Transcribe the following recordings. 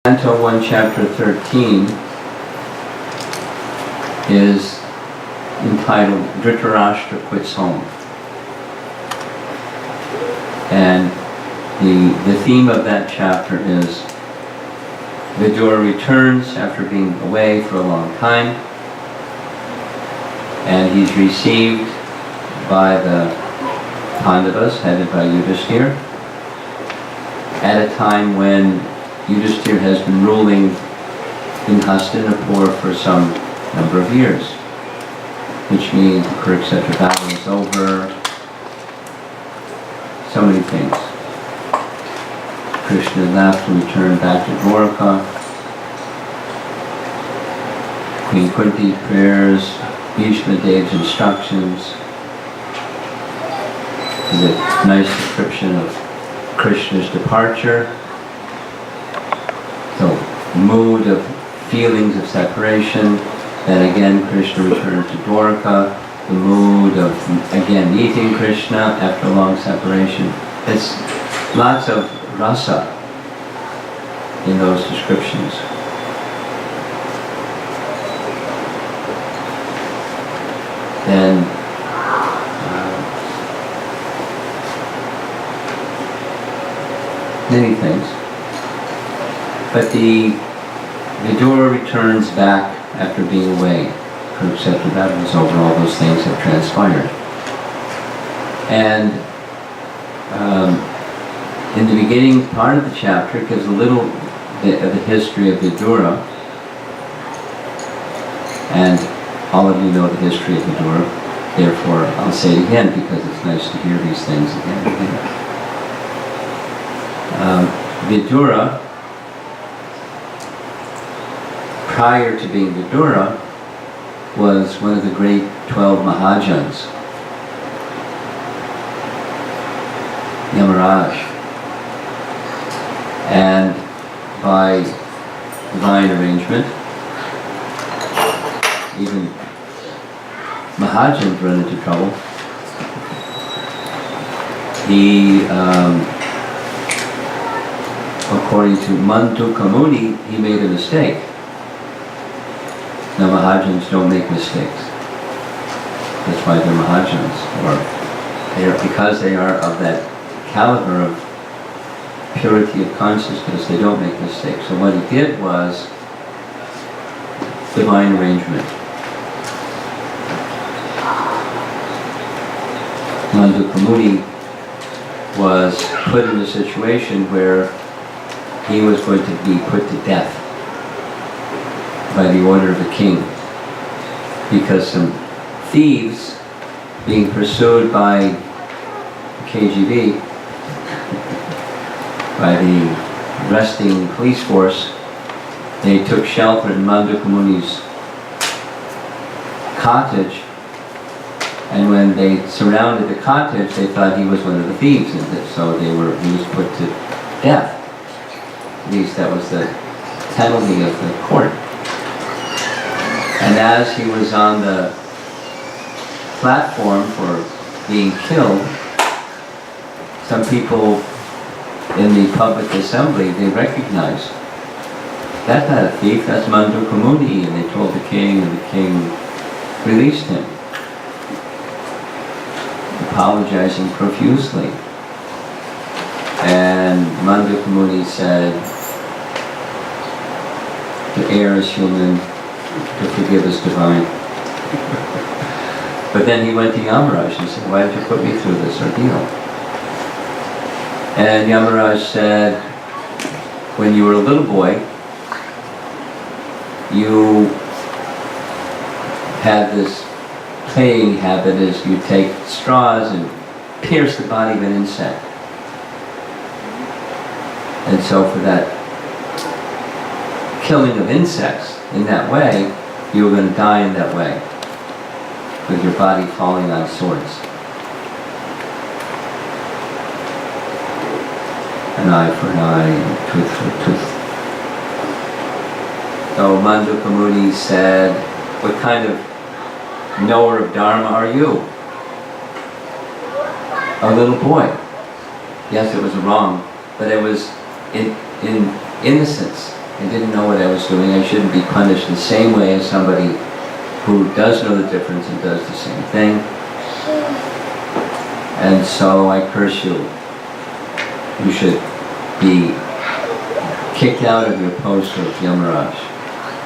Canto 1, Chapter 13 is entitled Dhritarashtra Quits Home. And the theme of that chapter is Vidura returns after being away for a long time, and he's received by the Pandavas, headed by Yudhishthira, at a time when Yudhishthira has been ruling in Hastinapur for some number of years, which means the Kurukshetra battle is over, so many things. Krishna left and returned back to Dwarka. Queen Kunti's prayers, Bhishma Dev's instructions. There's a nice description of Krishna's departure. So, mood of feelings of separation. Then again, Krishna returned to Dwarka. The mood of again meeting Krishna after a long separation. It's lots of rasa in those descriptions. Then many things. But the Vidura returns back after being away. Kurukshetra battle is over, all those things have transpired. And in the beginning part of the chapter, it gives a little bit of the history of Vidura. And all of you know the history of Vidura. Therefore, I'll say it again because it's nice to hear these things again and again. Vidura, prior to being Vidura, was one of the great 12 Mahajans. Yamaraj. And by divine arrangement, even Mahajans run into trouble. He, according to Manduka Muni, he made a mistake. Now Mahajans don't make mistakes. That's why they're Mahajans. Or because they are of that caliber of purity of consciousness, they don't make mistakes. So what he did was divine arrangement. Manduka Muni was put in a situation where he was going to be put to death by the order of the king, because some thieves being pursued by KGB, by the arresting police force, they took shelter in Manduka Muni's cottage, and when they surrounded the cottage, they thought he was one of the thieves, and so he was put to death. At least that was the penalty of the court. And as he was on the platform for being killed, some people in the public assembly, they recognized, that's not a thief, that's Manduka Muni, and they told the king, and the king released him, apologizing profusely. And Manduka Muni said, to err is human, to forgive is divine. But then he went to Yamaraj and said, why did you put me through this ordeal? And Yamaraj said, when you were a little boy, you had this playing habit as you take straws and pierce the body of an insect. And so for that killing of insects in that way, you were going to die in that way, with your body falling on swords. An eye for an eye, and tooth for a tooth. So Manduka Muni said, what kind of knower of Dharma are you? A little boy. Yes, it was wrong, but it was in innocence. I didn't know what I was doing. I shouldn't be punished the same way as somebody who does know the difference and does the same thing. And so I curse you. You should be kicked out of your post of Yamaraj.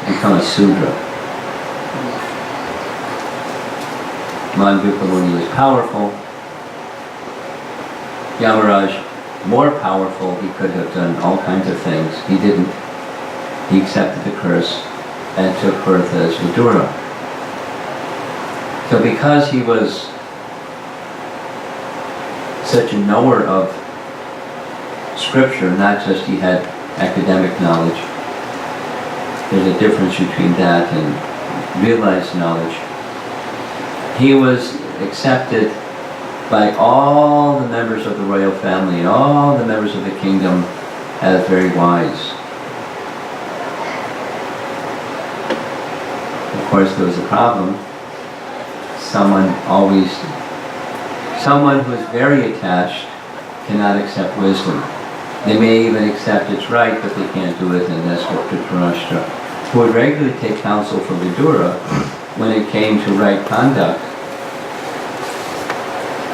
Become a Sudra. Mandukya Muni was powerful. Yamaraj, more powerful. He could have done all kinds of things. He didn't. He accepted the curse and took birth as Vidura. So because he was such a knower of scripture, not just he had academic knowledge, there's a difference between that and realized knowledge. He was accepted by all the members of the royal family and all the members of the kingdom as very wise. Of course, there was a problem. Someone who is very attached cannot accept wisdom. They may even accept it's right, but they can't do it, and that's what Dhritarashtra, who would regularly take counsel from Vidura when it came to right conduct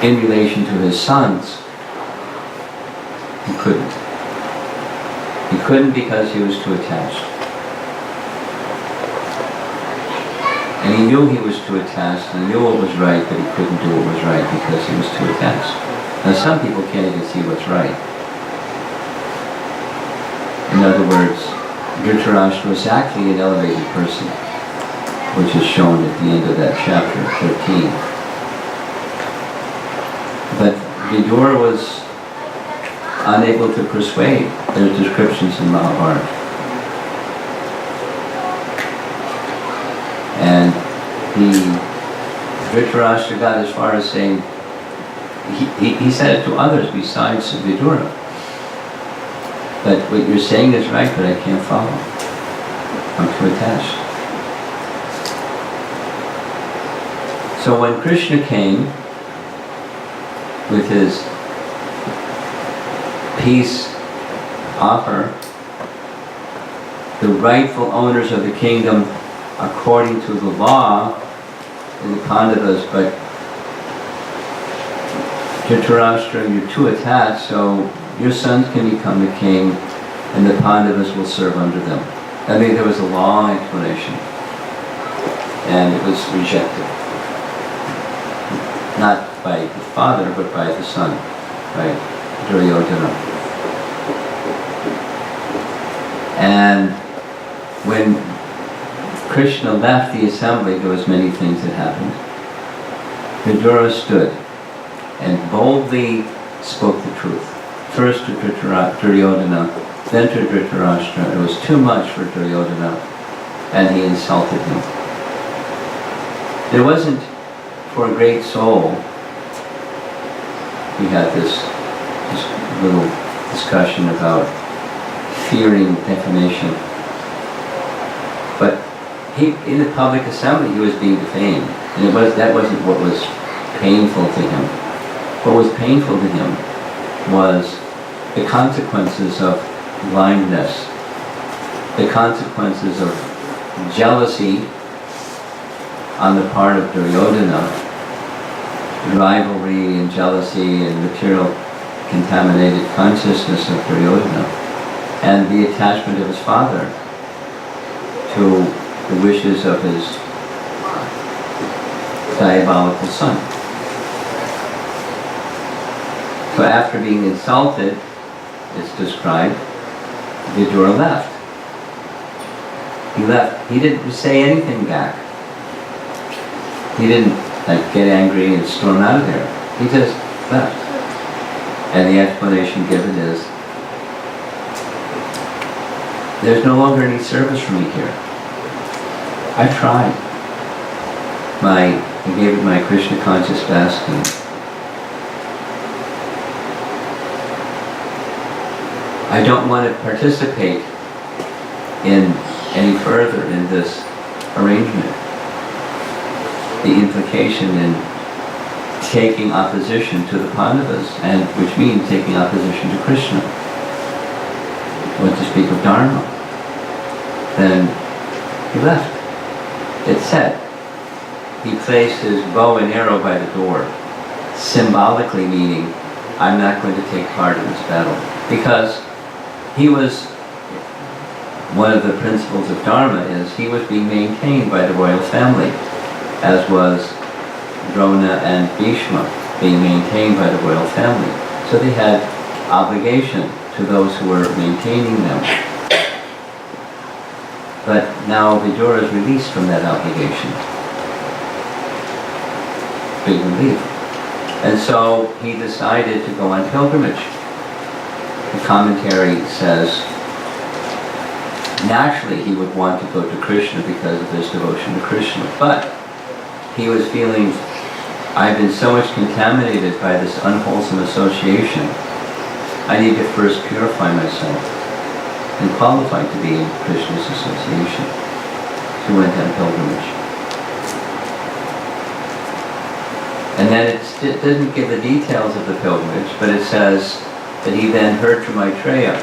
in relation to his sons. He couldn't. He couldn't because he was too attached. And he knew he was too attached, and he knew what was right, but he couldn't do what was right because he was too attached. Now some people can't even see what's right. In other words, Dhritarashtra was actually an elevated person, which is shown at the end of that chapter 13. But Vidura was unable to persuade. There's descriptions in Mahabharata. And Dhritarashtra got as far as saying, he said it to others besides Vidura. But what you're saying is right, but I can't follow. I'm too attached. So when Krishna came with his peace offer, the rightful owners of the kingdom, according to the law, in the Pandavas, but Dhritarashtra, you're too attached, so your sons can become the king, and the Pandavas will serve under them. I mean, there was a long explanation, and it was rejected. Not by the father, but by the son, by Duryodhana. And when Krishna left the assembly, there was many things that happened. Vidura stood and boldly spoke the truth. First to Duryodhana, then to Dhritarashtra. It was too much for Duryodhana, and he insulted him. There wasn't, for a great soul, we had this little discussion about fearing defamation. But in the public assembly, he was being defamed, and that wasn't what was painful to him. What was painful to him was the consequences of blindness, the consequences of jealousy on the part of Duryodhana, rivalry and jealousy and material contaminated consciousness of Duryodhana, and the attachment of his father to the wishes of his diabolical son. So after being insulted, it's described, Vidura left. He left. He didn't say anything back. He didn't get angry and storm out of there. He just left. And the explanation given is, there's no longer any service for me here. I tried. I gave it my Krishna conscious best, and I don't want to participate in any further in this arrangement. The implication in taking opposition to the Pandavas, and which means taking opposition to Krishna. What to speak of Dharma. then he left. It said he placed his bow and arrow by the door, symbolically meaning, I'm not going to take part in this battle. Because he was, one of the principles of Dharma is he was being maintained by the royal family, as was Drona and Bhishma being maintained by the royal family. So they had obligation to those who were maintaining them. But now Vidura is released from that obligation. Big relief. And so he decided to go on pilgrimage. The commentary says, naturally he would want to go to Krishna because of his devotion to Krishna, but he was feeling, I've been so much contaminated by this unwholesome association, I need to first purify myself and qualify to be in Krishna's association. He went on pilgrimage. And then it doesn't give the details of the pilgrimage, but it says that he then heard from Maitreya.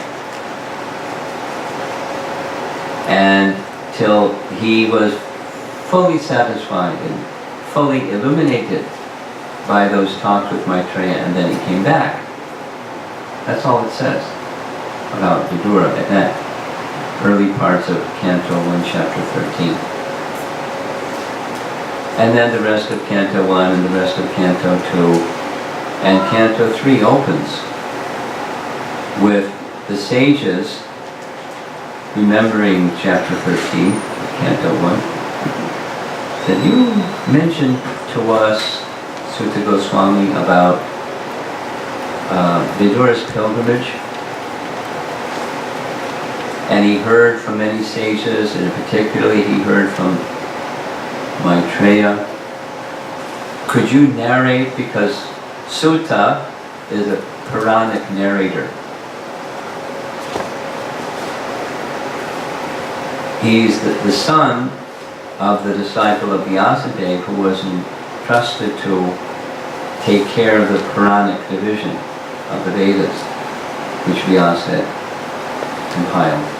And till he was fully satisfied and fully illuminated by those talks with Maitreya, and then he came back. That's all it says about Vidura at that early parts of Canto 1, Chapter 13. And then the rest of Canto 1 and the rest of Canto 2. And Canto 3 opens with the sages remembering Chapter 13 of Canto 1. That you mentioned to us, Sutta Goswami, about Vidura's pilgrimage. And he heard from many sages, and particularly he heard from Maitreya. Could you narrate, because Sutta is a Puranic narrator. He's the son of the disciple of Vyasadeva, who was entrusted to take care of the Puranic division of the Vedas, which Vyasa compiled.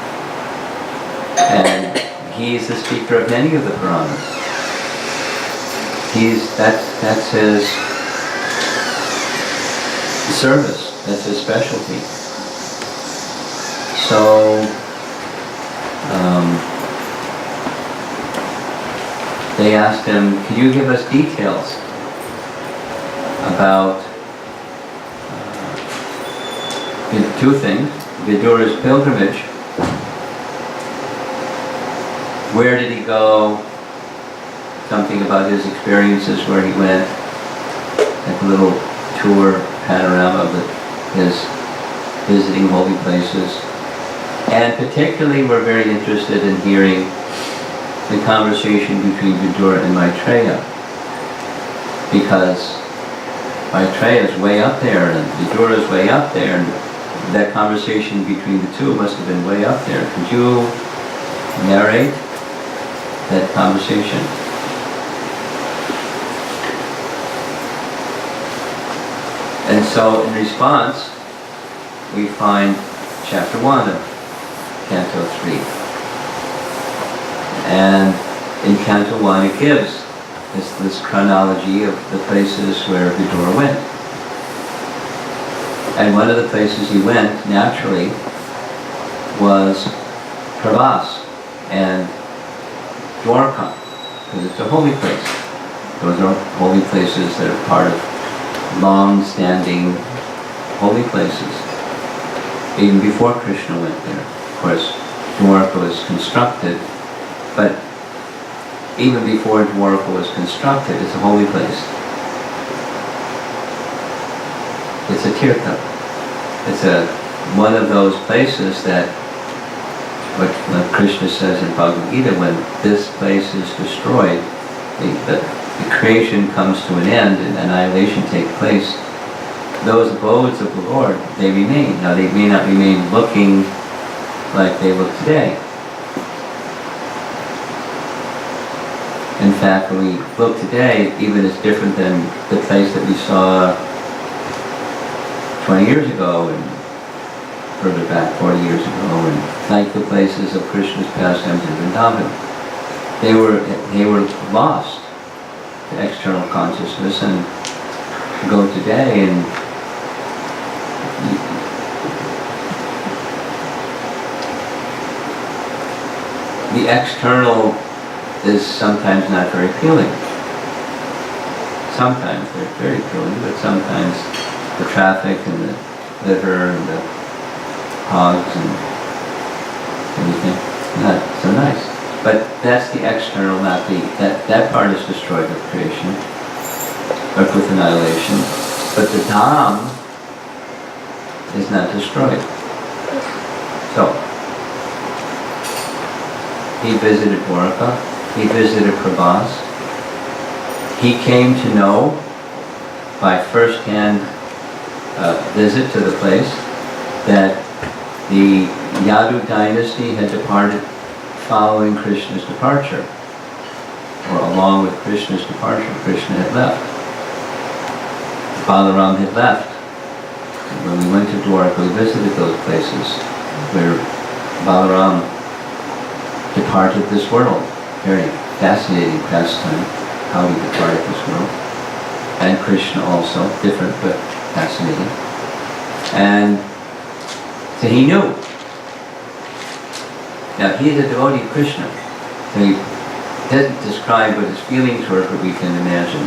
And he's the speaker of many of the Puranas. That's his service, that's his specialty. So they asked him, can you give us details about two things, Vidura's pilgrimage, where did he go, something about his experiences where he went, like a little tour panorama of his visiting holy places. And particularly we're very interested in hearing the conversation between Vidura and Maitreya, because Maitreya is way up there and Vidura is way up there, and that conversation between the two must have been way up there. Could you narrate that conversation? And so in response, we find Chapter 1 of Canto 3. And in Canto 1 it gives this chronology of the places where Vidura went. And one of the places he went, naturally, was Pravas and Dwarka, because it's a holy place. Those are holy places that are part of long-standing holy places, even before Krishna went there. Of course, Dwarka was constructed, but even before Dwarka was constructed, it's a holy place. It's a tirtha. It's one of those places that, what Krishna says in Bhagavad Gita, when this place is destroyed, the creation comes to an end and annihilation takes place, those abodes of the Lord, they remain. Now they may not remain looking like they look today. In fact, when we look today, even it's different than the place that we saw 20 years ago and further back 40 years ago and like the places of Krishna's pastimes in Vrindavan. They were lost to external consciousness, and go today and the external is sometimes not very appealing. Sometimes they're very appealing, but sometimes the traffic and the litter and the hogs and everything, not so nice. But that's the external, not the, that part is destroyed with creation, or with annihilation. But the Dham is not destroyed. So, he visited Dwarka, he visited Prabhas. He came to know by first-hand visit to the place that the Yadu dynasty had departed following Krishna's departure, or along with Krishna's departure. Krishna had left. Balaram had left. When we went to Dwarka, we visited those places where Balaram departed this world. Very fascinating pastime, how he departed this world. And Krishna also, different but fascinating. And so he knew. Now he is a devotee of Krishna. So he doesn't describe what his feelings were, but we can imagine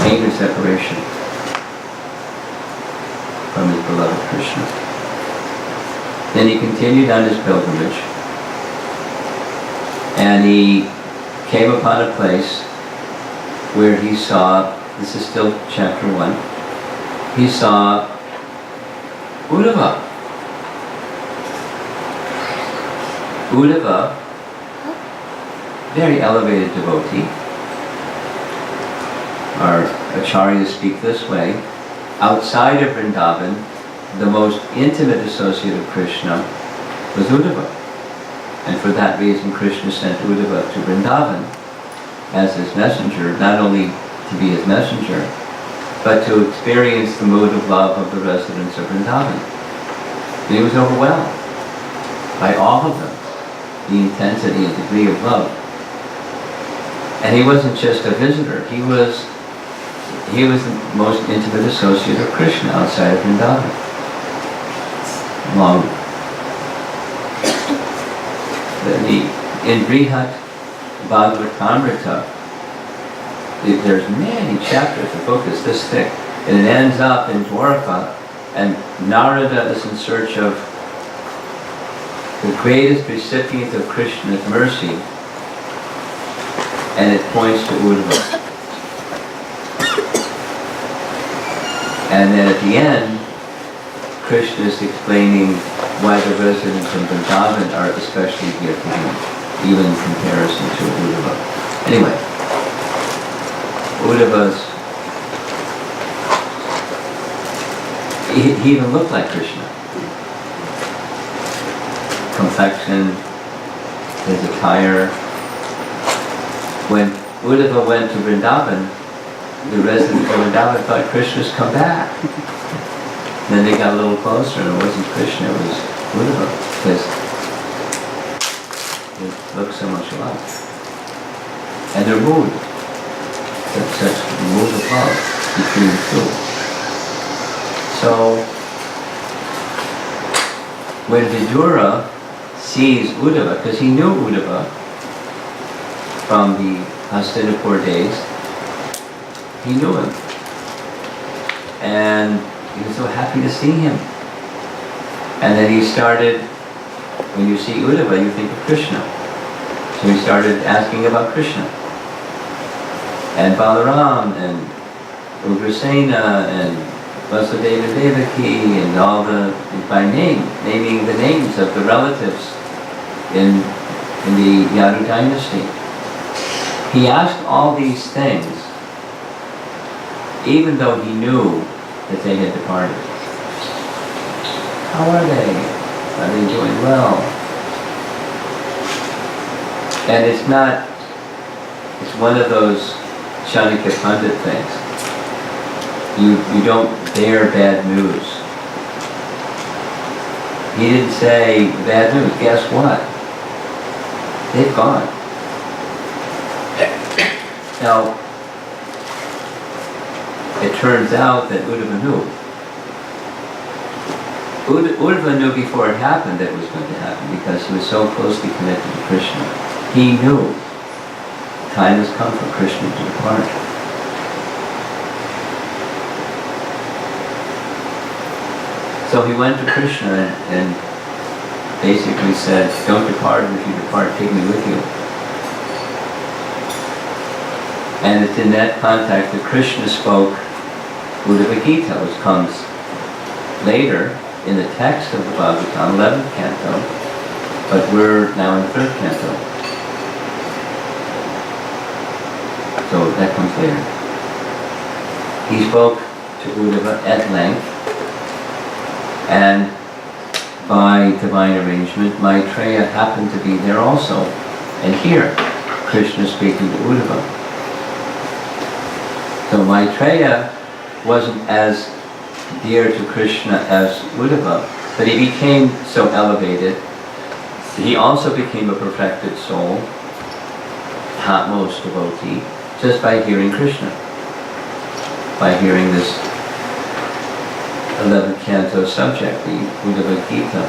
pain and separation from his beloved Krishna. Then he continued on his pilgrimage, and he came upon a place where he saw, this is still chapter 1, he saw Uddhava. Uddhava, very elevated devotee. Our acharyas speak this way. Outside of Vrindavan, the most intimate associate of Krishna was Uddhava. And for that reason, Krishna sent Uddhava to Vrindavan as his messenger, not only to be his messenger, but to experience the mood of love of the residents of Vrindavan. And he was overwhelmed by all of them, the intensity and degree of love. And he wasn't just a visitor, he was the most intimate associate of Krishna outside of Vrindavan. In Brihat Bhagavatamrita, there's many chapters, the book is this thick, and it ends up in Dwarka, and Narada is in search of the greatest recipient of Krishna's mercy, and it points to Uddhava. And then at the end, Krishna is explaining why the residents of Vrindavan are especially dear to him, even in comparison to Uddhava. Anyway, Uddhava's, he even looked like Krishna. Complexion, his attire. When Uddhava went to Vrindavan, the residents of Vrindavan thought Krishna's come back. Then they got a little closer, and it wasn't Krishna, it was Uddhava, because it looked so much alike. And their mood, such mood of love between the two. So, when Vidura sees Uddhava, because he knew Uddhava from the Hastinapur days, he knew him. And he was so happy to see him. And then he started, when you see Uddhava, you think of Krishna. So he started asking about Krishna. And Balaram, and Ugrasena, and Vasudeva Devaki, and all the, by name, naming the names of the relatives in the Yadu dynasty. He asked all these things, even though he knew that they had departed. How are they? Are they doing well? And it's not, it's one of those Chanakya Pandit things. You don't bear bad news. He didn't say, bad news, guess what? They've gone. Now, it turns out that Uddhava knew. Uddhava knew before it happened that it was going to happen because he was so closely connected to Krishna. He knew time has come for Krishna to depart. So he went to Krishna and basically said, don't depart, and if you depart, take me with you. And it's in that context that Krishna spoke Uddhava Gita, which comes later in the text of the Bhagavatam, 11th canto, but we're now in 3rd canto. So that comes later. He spoke to Uddhava at length, and by divine arrangement, Maitreya happened to be there also. And here, Krishna speaking to Uddhava. So Maitreya wasn't as dear to Krishna as Uddhava, but he became so elevated. He also became a perfected soul, topmost devotee, just by hearing Krishna, by hearing this 11th canto subject, the Uddhava Gita.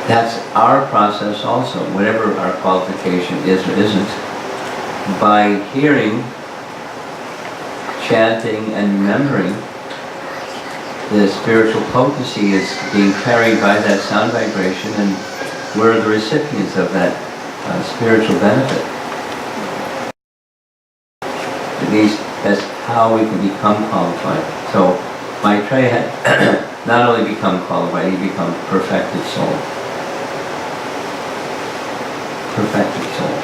That's our process also, whatever our qualification is or isn't. By hearing, chanting, and remembering, the spiritual potency is being carried by that sound vibration, and we're the recipients of that spiritual benefit. At least that's how we can become qualified. So Maitreya had not only become qualified, he become perfected soul. Perfected soul.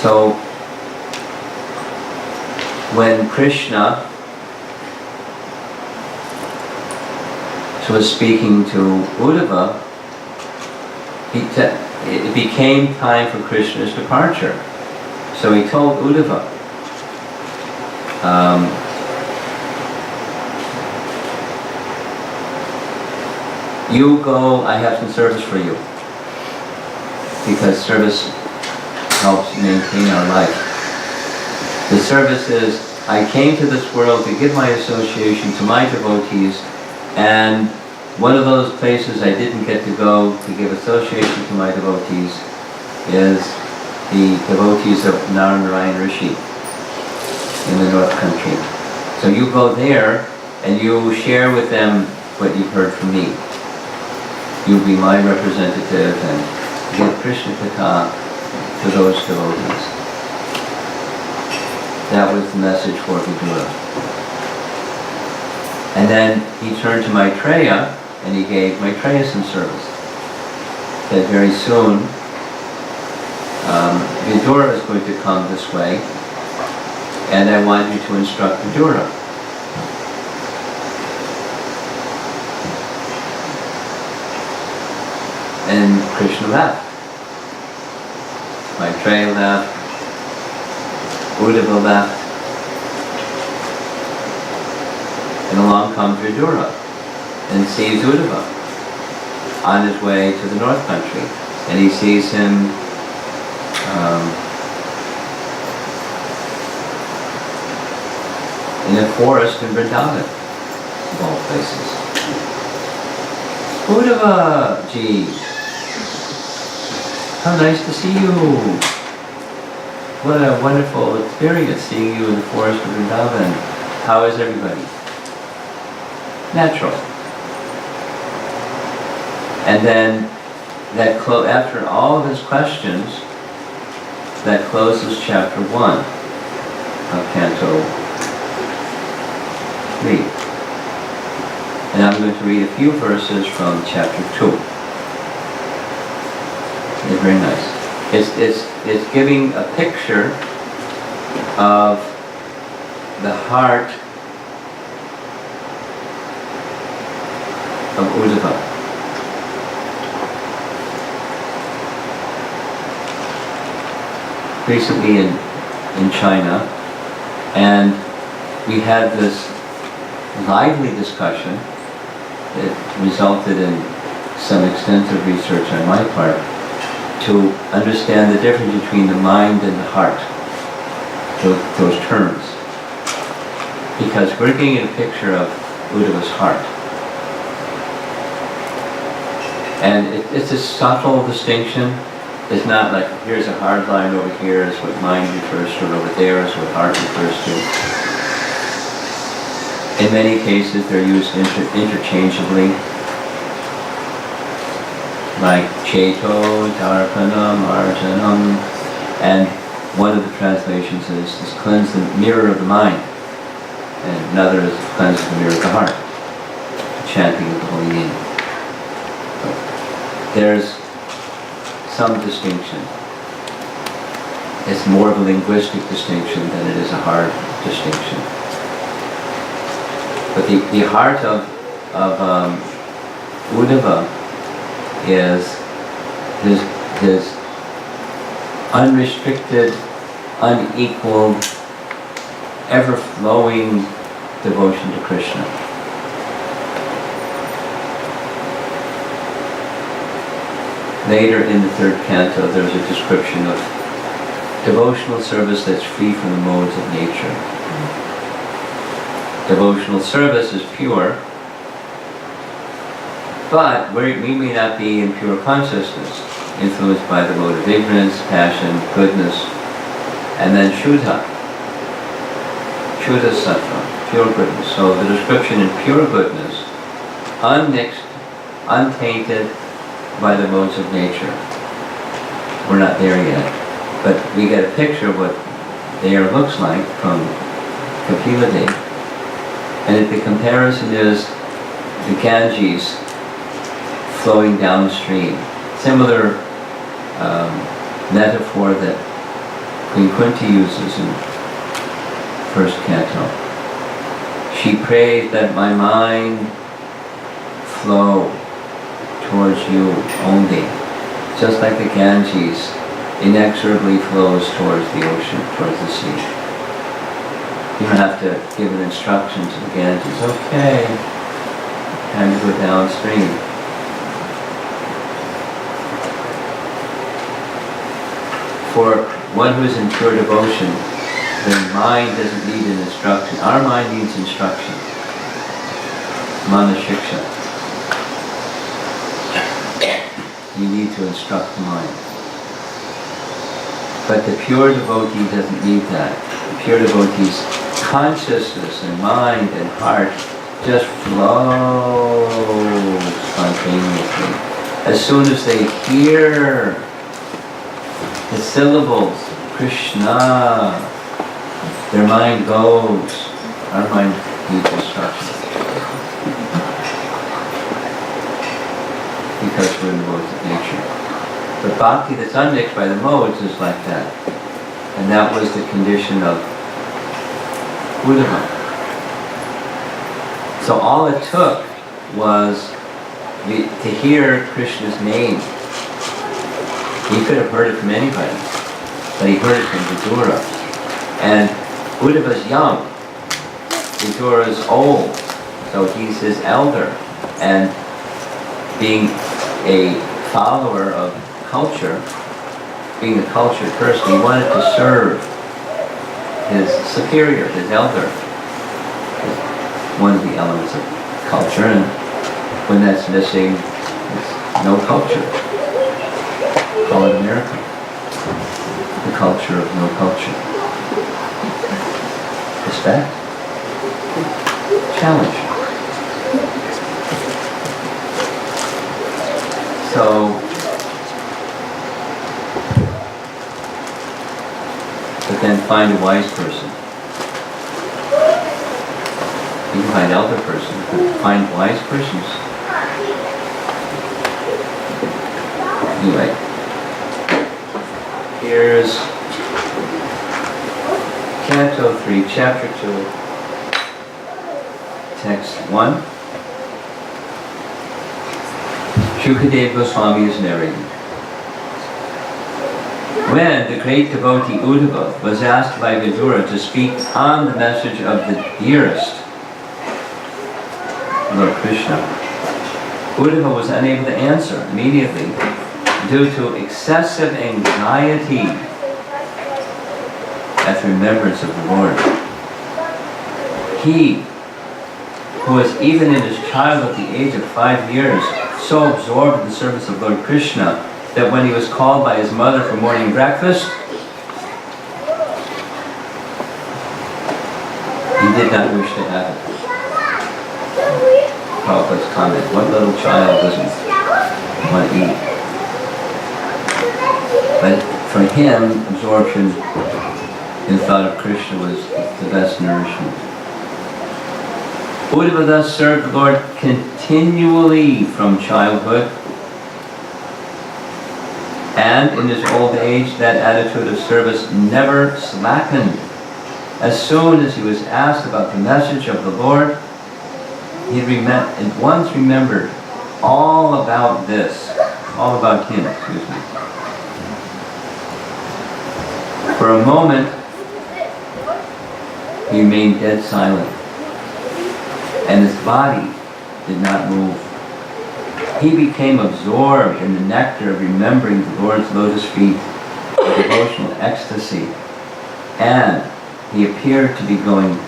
So when Krishna was speaking to Uddhava, it became time for Krishna's departure. So he told Uddhava, you go, I have some service for you. Because service helps maintain our life. The service is, I came to this world to give my association to my devotees, and one of those places I didn't get to go to give association to my devotees is the devotees of Narayan Rishi in the North Country. So you go there and you share with them what you've heard from me. You'll be my representative and give Krishna Katha to those devotees. That was the message for Vidura. And then he turned to Maitreya and he gave Maitreya some service. That very soon Vidura is going to come this way, and I want you to instruct Vidura. And Krishna left. Maitreya left. Uddhava left. And along comes Vidura and sees Uddhava on his way to the North Country. And he sees him in a forest in Vrindavan, of all places. Uddhava ji, how nice to see you. What a wonderful experience seeing you in the forest of Vrindavan. How is everybody? Natural. And then after all of his questions, that closes chapter 1 of Canto 3. And I'm going to read a few verses from chapter 2. They're very nice. It's giving a picture of the heart of Uddhava. Recently in China, and we had this lively discussion that resulted in some extensive research on my part to understand the difference between the mind and the heart, those terms. Because we're getting a picture of Uddhava's heart. And it's a subtle distinction. It's not like, here's a hard line over here is what mind refers to, and over there is what heart refers to. In many cases, they're used interchangeably, like Cheto, Darpanam, Arjanam, and one of the translations is cleanse the mirror of the mind, and another is cleanse the mirror of the heart, chanting of the holy name. There's some distinction. It's more of a linguistic distinction than it is a hard distinction. But the heart of Uddhava is his unrestricted, unequaled, ever-flowing devotion to Krishna. Later in the third canto, there's a description of devotional service that's free from the modes of nature. Devotional service is pure, but we may not be in pure consciousness, influenced by the mode of ignorance, passion, goodness, and then Shuddha Sattva, pure goodness. So the description in pure goodness, unmixed, untainted by the modes of nature. We're not there yet, but we get a picture of what there looks like from Kapila Dev. And the comparison is the Ganges flowing downstream. Similar metaphor that Queen Kunti uses in first canto. She prays that my mind flow towards you only, just like the Ganges inexorably flows towards the ocean, towards the sea. You don't have to give an instruction to the Ganges, okay, time to go downstream. For one who is in pure devotion, the mind doesn't need an instruction. Our mind needs instruction. Mana Shiksha. You need to instruct the mind. But the pure devotee doesn't need that. The pure devotee's consciousness and mind and heart just flow spontaneously. As soon as they hear the syllables, Krishna, their mind goes. Our mind needs instruction. Because we're in the modes of nature. But bhakti that's unmixed by the modes is like that. And that was the condition of Uddhava. So all it took was to hear Krishna's name. He could have heard it from anybody, but he heard it from Vidura. And Uddhava's young, Vidura's old, so he's his elder. And being a follower of culture, being a cultured person, he wanted to serve his superior, his elder. One of the elements of culture, and when that's missing, it's no culture. Call it America. The culture of no culture. Respect. Challenge. So, but then find a wise person. You can find elder person, but find wise persons. Anyway, here's Canto 3, Chapter 2, Text 1. Shukadeva Goswami is narrating. When the great devotee Uddhava was asked by Vidura to speak on the message of the dearest Lord Krishna, Uddhava was unable to answer immediately due to excessive anxiety at the remembrance of the Lord. He, who was even in his childhood at the age of 5 years, so absorbed in the service of Lord Krishna that when he was called by his mother for morning breakfast, he did not wish to have it. Prabhupada's comment, what little child doesn't want to eat? But for him, absorption in the thought of Krishna was the best nourishment. Uddhava thus served the Lord continually from childhood, and in his old age that attitude of service never slackened. As soon as he was asked about the message of the Lord, he at once remembered all about this, all about him, excuse me. For a moment, he remained dead silent, and his body did not move. He became absorbed in the nectar of remembering the Lord's lotus feet, a devotional ecstasy, and he appeared to be going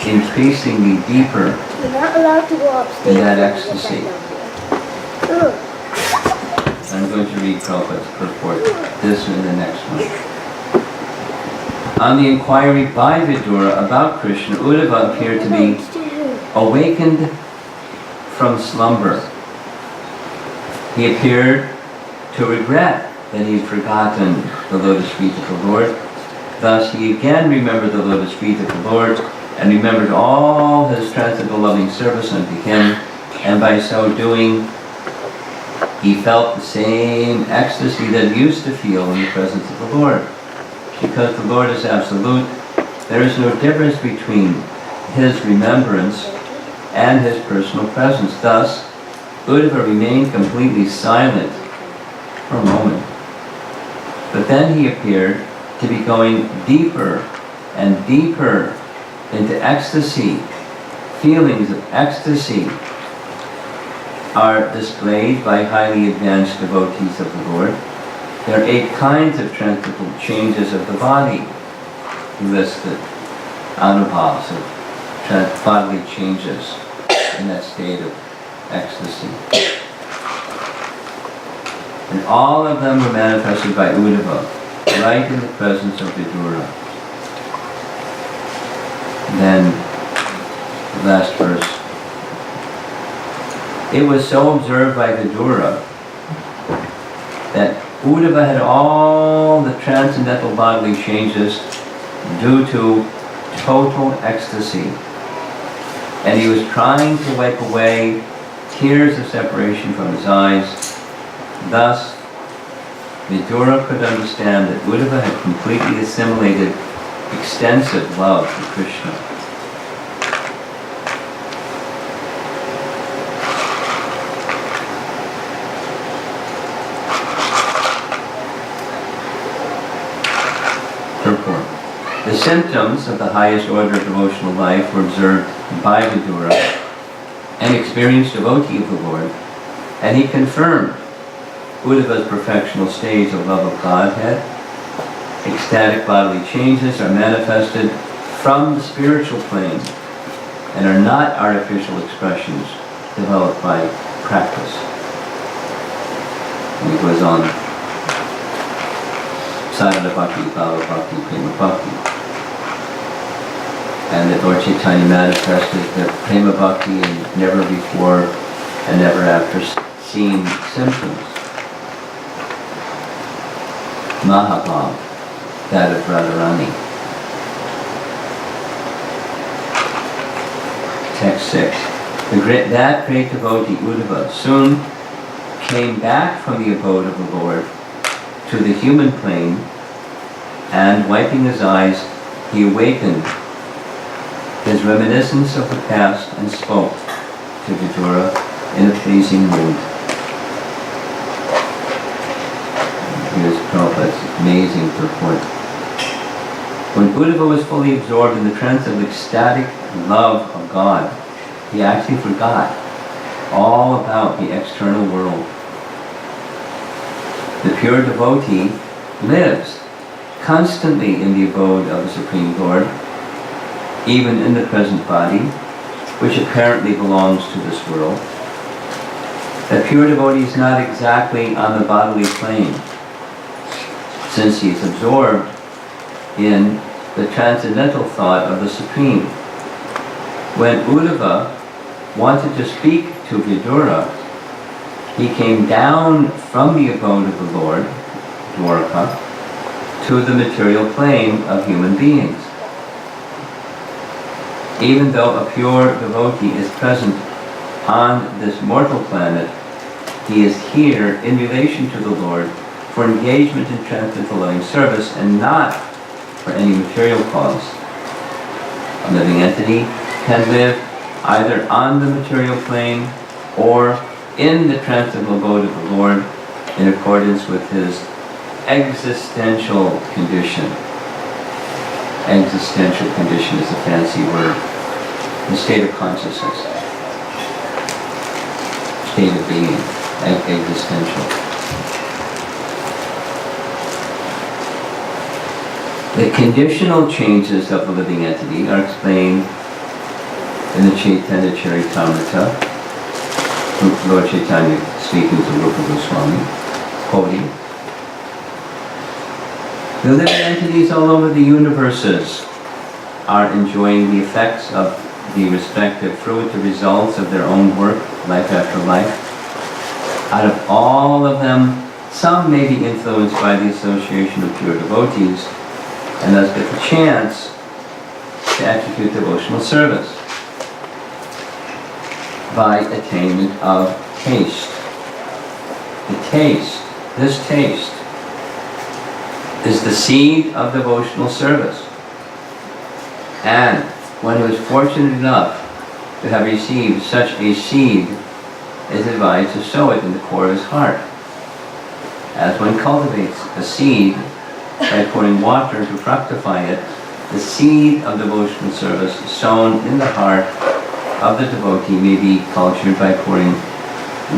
increasingly deeper You're not allowed to go upstairs. in that ecstasy. I'm going to read Prabhupada's purport, this and the next one. On the inquiry by Vidura about Krishna, Uddhava appeared to be awakened from slumber. He appeared to regret that he had forgotten the lotus feet of the Lord. Thus he again remembered the lotus feet of the Lord and remembered all his transcendental loving service unto him, and by so doing he felt the same ecstasy that he used to feel in the presence of the Lord. Because the Lord is absolute, there is no difference between his remembrance and his personal presence. Thus, Uddhava remained completely silent for a moment. But then he appeared to be going deeper and deeper into ecstasy. Feelings of ecstasy are displayed by highly advanced devotees of the Lord. There are 8 kinds of transcendental changes of the body listed, anubhavs of bodily changes in that state of ecstasy. And all of them were manifested by Uddhava, right in the presence of Vidura. Then, the last verse. It was so observed by Vidura that Uddhava had all the transcendental bodily changes due to total ecstasy. And he was trying to wipe away tears of separation from his eyes. Thus, Vidura could understand that Uddhava had completely assimilated extensive love for Krishna. The symptoms of the highest order of devotional life were observed by Vidura, an experienced devotee of the Lord, and he confirmed Uddhava's perfectional stage of love of Godhead. Ecstatic bodily changes are manifested from the spiritual plane and are not artificial expressions developed by practice. And he goes on, Sadhana Bhakti, Bhava Bhakti, Prema Bhakti. And that Lord Chaitanya manifested the Prema Bhakti in never before and never after seen symptoms. Mahabhav, that of Radharani. Text 6. That great devotee Uddhava soon came back from the abode of the Lord to the human plane, and wiping his eyes, he awakened his reminiscence of the past and spoke to Vidura in a pleasing mood. Here's Prabhupada's amazing purport. When Uddhava was fully absorbed in the trance of ecstatic love of God, he actually forgot all about the external world. The pure devotee lives constantly in the abode of the Supreme Lord, even in the present body, which apparently belongs to this world. The pure devotee is not exactly on the bodily plane, since he is absorbed in the transcendental thought of the Supreme. When Uddhava wanted to speak to Vidura, he came down from the abode of the Lord, Dwarka, to the material plane of human beings. Even though a pure devotee is present on this mortal planet, he is here in relation to the Lord for engagement in transcendental loving service and not for any material cause. A living entity can live either on the material plane or in the transcendental abode of the Lord in accordance with his existential condition. Existential condition is a fancy word. The state of consciousness. State of being. Existential. The conditional changes of the living entity are explained in the Chaitanya Charitamrita, Lord Chaitanya speaking to Romapada Swami, quoting, "The living entities all over the universes are enjoying the effects of the respective fruit, the results of their own work, life after life. Out of all of them, some may be influenced by the association of pure devotees, and thus get the chance to execute devotional service by attainment of taste. This taste, is the seed of devotional service. And one who is fortunate enough to have received such a seed is advised to sow it in the core of his heart. As one cultivates a seed by pouring water to fructify it, the seed of devotional service sown in the heart of the devotee may be cultured by pouring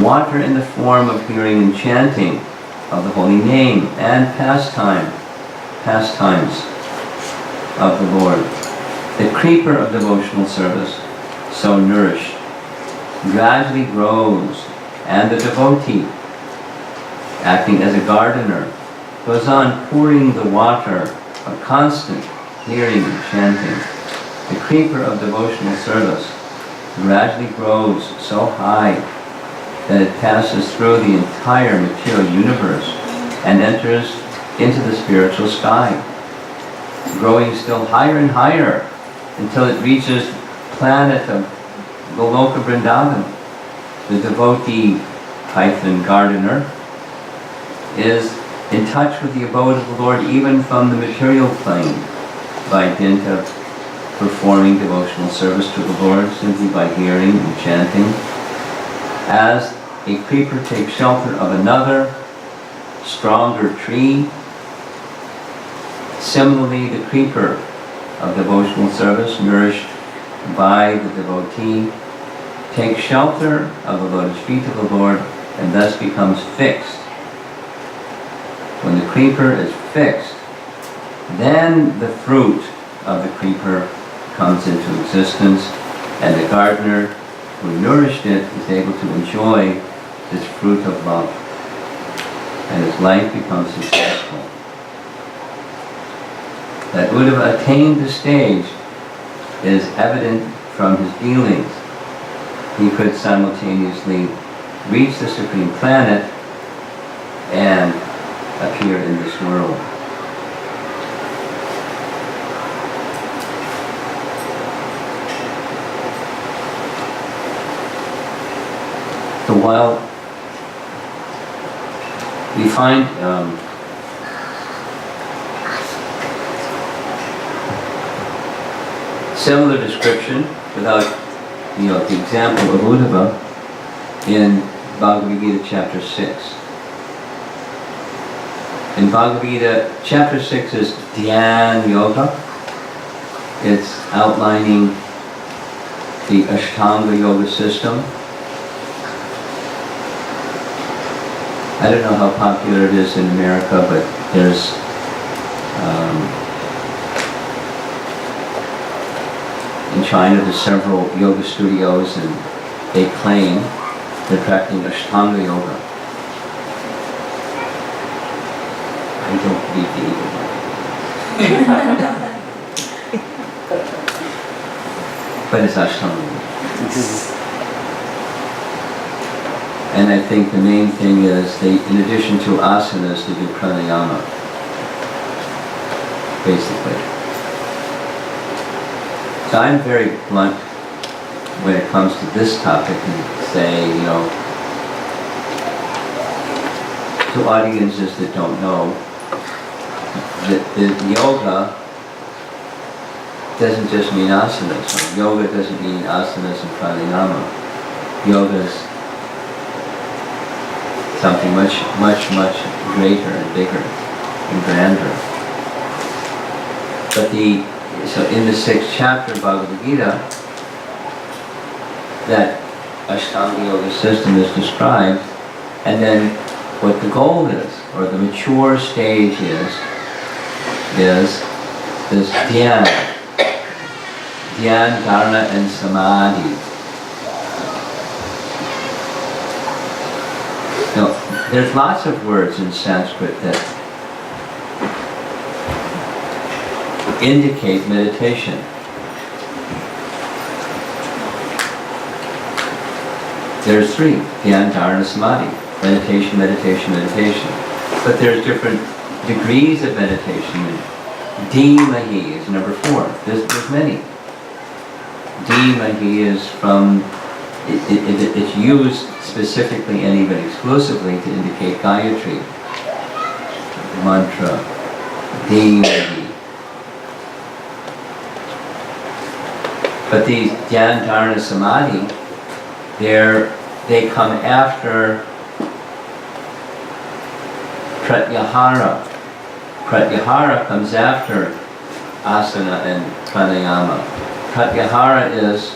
water in the form of hearing and chanting of the holy name and pastimes of the Lord. The creeper of devotional service, so nourished, gradually grows, and the devotee, acting as a gardener, goes on pouring the water of constant hearing and chanting. The creeper of devotional service gradually grows so high that it passes through the entire material universe and enters into the spiritual sky, growing still higher and higher until it reaches planet of Goloka Vrindavan. The devotee gardener is in touch with the abode of the Lord even from the material plane by dint of performing devotional service to the Lord simply by hearing and chanting. As a creeper takes shelter of another, stronger tree, similarly the creeper of devotional service, nourished by the devotee, takes shelter of the lotus feet of the Lord and thus becomes fixed. When the creeper is fixed, then the fruit of the creeper comes into existence, and the gardener who nourished it is able to enjoy this fruit of love, and his life becomes successful. That Uddhava attained this stage is evident from his dealings. He could simultaneously reach the Supreme Planet and appear in this world. So while we find similar description without the example of Uddhava in Bhagavad Gita chapter 6. In Bhagavad Gita, chapter 6 is Dhyan Yoga. It's outlining the Ashtanga Yoga system. I don't know how popular it is in America, but there's in China there's several yoga studios, and they claim they're practicing Ashtanga Yoga. I don't believe the evil. But it's Ashtanga Yoga. And I think the main thing is they, in addition to asanas, they do pranayama, basically. So I'm very blunt when it comes to this topic and say, you know, to audiences that don't know, that the yoga doesn't just mean asanas. Yoga doesn't mean asanas and pranayama. Yoga is something much greater and bigger and grander. But so in the 6th chapter of Bhagavad Gita, that Ashtanga Yoga system is described, and then what the goal is, or the mature stage is this dhyan, dharana, and samadhi. Now, there's lots of words in Sanskrit that indicate meditation. There's 3, dhyan, dharana, samadhi. Meditation, meditation, meditation. But there's different degrees of meditation. Dhimahi is number 4. There's many. Dhimahi is from, it's used specifically and even exclusively to indicate Gayatri, mantra, Dhimahi. But these dhyan, dharana, samadhi, they come after pratyahara. Pratyahara comes after asana and pranayama. Pratyahara is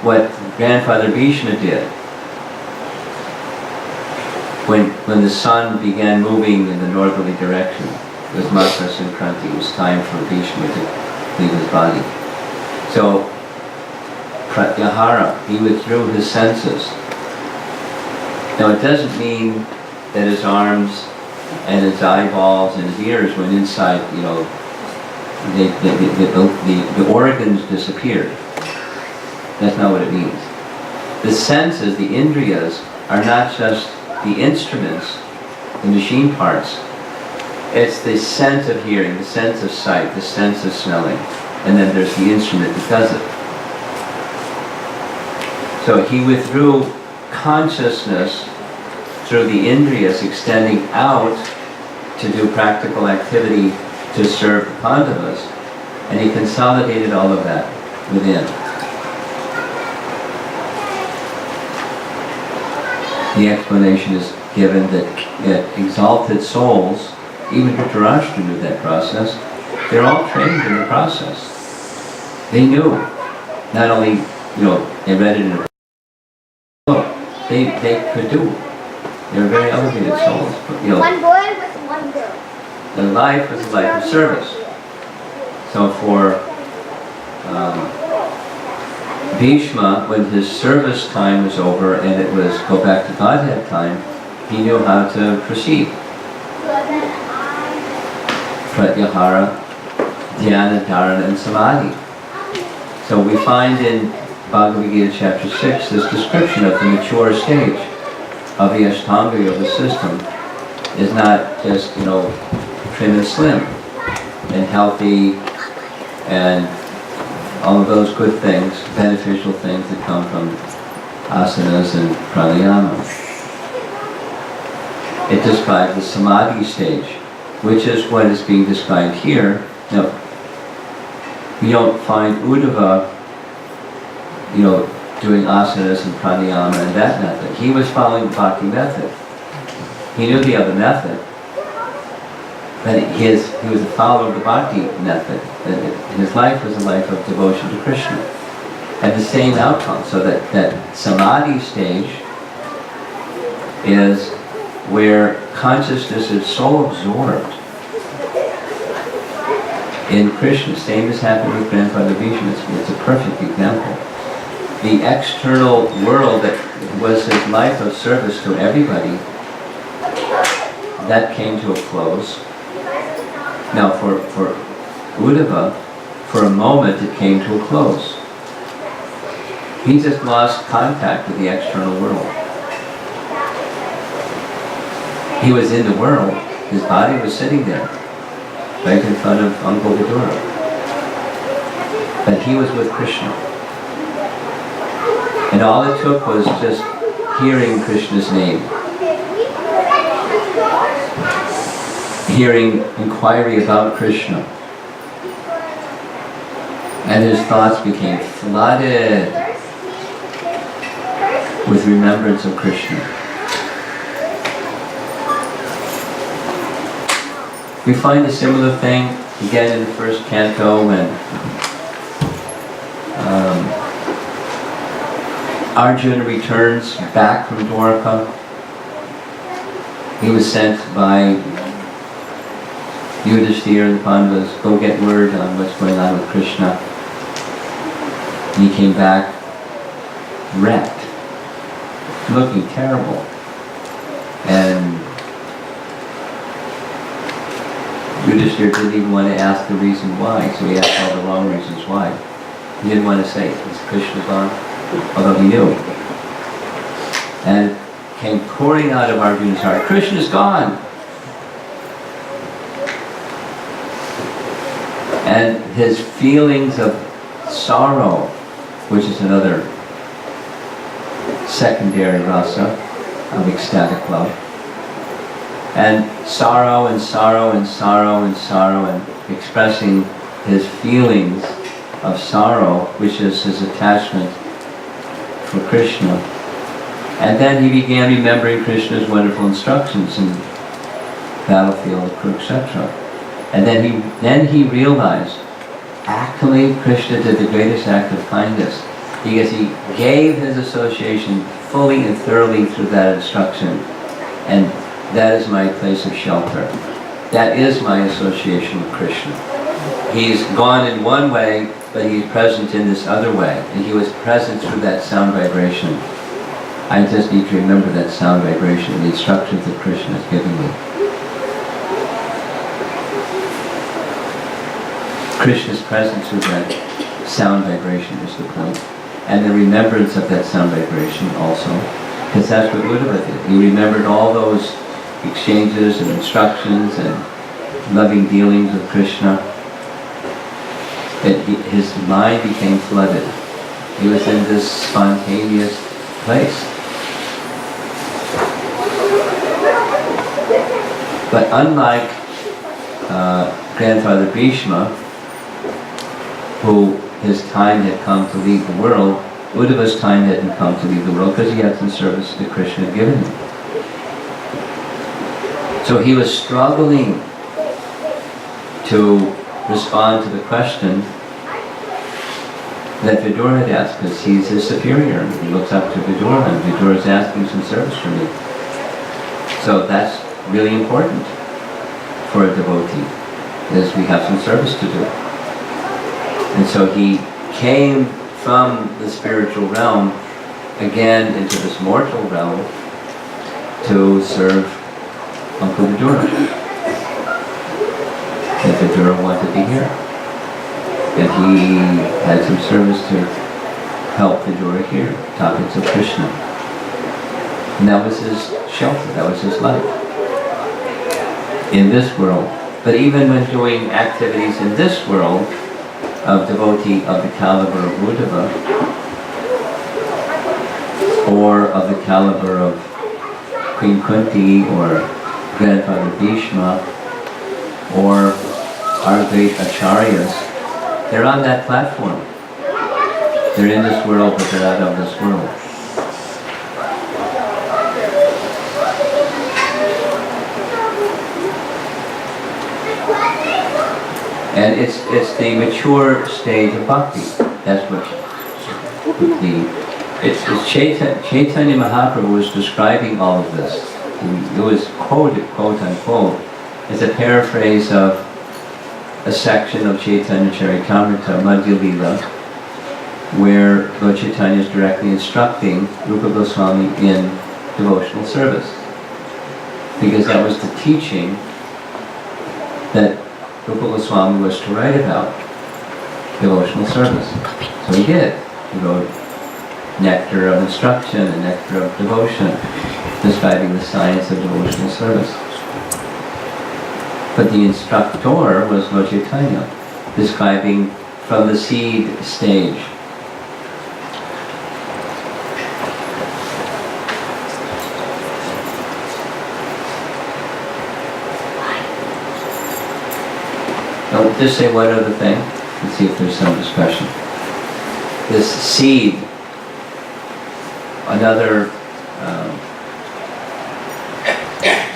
what Grandfather Bhishma did when the sun began moving in the northerly direction. It was Makara Sankranti. It was time for Bhishma to leave his body. So pratyahara, he withdrew his senses. Now it doesn't mean that his arms and his eyeballs and his ears went inside, you know, the organs disappeared. That's not what it means. The senses, the indriyas, are not just the instruments, the machine parts. It's the sense of hearing, the sense of sight, the sense of smelling, and then there's the instrument that does it. So he withdrew consciousness through the indriyas, extending out to do practical activity to serve the Pandavas, and he consolidated all of that within. The explanation is given that exalted souls, even Dhritarashtra knew that process, they're all trained in the process. They knew. Not only, you know, they read it in a book, they could do. They were very elevated souls. But, you know, one boy with one girl. Their life was a life of service. So for Bhishma, when his service time was over and it was go back to Godhead time, he knew how to proceed. Pratyahara, dhyana, dharana, and samadhi. So we find in Bhagavad Gita chapter 6 this description of the mature stage of the Ashtanga Yoga system is not just, you know, trim and slim and healthy and all of those good things, beneficial things that come from asanas and pranayama. It describes the samadhi stage, which is what is being described here. Now, we don't find Uddhava, you know, doing asanas and pranayama and that method. He was following the bhakti method. He knew the other method, But he was a follower of the bhakti method. His life was a life of devotion to Krishna. And the same outcome. So that samadhi stage is where consciousness is so absorbed in Krishna. Same as happened with Grandfather Bhishma. It's a perfect example. The external world that was his life of service to everybody, that came to a close. Now for Uddhava, for a moment it came to a close. He just lost contact with the external world. He was in the world, his body was sitting there, right in front of Uncle Vidura. But he was with Krishna. And all it took was just hearing Krishna's name. Hearing inquiry about Krishna. And his thoughts became flooded with remembrance of Krishna. We find a similar thing again in the first canto when Arjuna returns back from Dwarka. He was sent by Yudhishthira and the Pandavas, go get word on what's going on with Krishna. And he came back wrecked, looking terrible. And Yudhishthira didn't even want to ask the reason why, so he asked all the wrong reasons why. He didn't want to say, is Krishna gone? Although he knew. And it came pouring out of Arjuna's heart, Krishna's gone! And his feelings of sorrow, which is another secondary rasa of ecstatic love, and sorrow and sorrow and sorrow and sorrow, and expressing his feelings of sorrow, which is his attachment for Krishna. And then he began remembering Krishna's wonderful instructions in the battlefield of Kurukshetra. And then he realized, actually Krishna did the greatest act of kindness, because he gave his association fully and thoroughly through that instruction. And that is my place of shelter. That is my association with Krishna. He's gone in one way, but he's present in this other way. And he was present through that sound vibration. I just need to remember that sound vibration, the instructions that Krishna has given me. Krishna's presence through that sound vibration is the point. And the remembrance of that sound vibration also. Because that's what Uddhava did. He remembered all those exchanges and instructions and loving dealings with Krishna. His mind became flooded. He was in this spontaneous place. But unlike Grandfather Bhishma, who his time had come to leave the world, Uddhava's time hadn't come to leave the world because he had some service that Krishna had given him. So he was struggling to respond to the question that Vidura had asked, because he's his superior and he looks up to Vidura, and Vidura's asking some service from me. So that's really important for a devotee, is we have some service to do. And so he came from the spiritual realm again into this mortal realm to serve Uncle Vidura. And Vidura wanted to hear. And he had some service to help Vidura hear topics of Krishna. And that was his shelter, that was his life in this world. But even when doing activities in this world of devotee of the caliber of Uddhava, or of the caliber of Queen Kunti, or Grandfather Bhishma, or our great acharyas, they're on that platform. They're in this world, but they're out of this world. And it's the mature stage of bhakti. That's what it's Chaitanya Mahaprabhu was describing all of this. It was quoted, quote unquote, as a paraphrase of a section of Chaitanya Charitamrita, Madhya Lila, where Lord Chaitanya is directly instructing Rupa Goswami in devotional service. Because that was the teaching that Rupa Goswami was to write about, devotional service. So he did. He wrote Nectar of Instruction and Nectar of Devotion, describing the science of devotional service. But the instructor was Lord Chaitanya, describing from the seed stage. I'll just say one other thing, and see if there's some discussion. This seed, another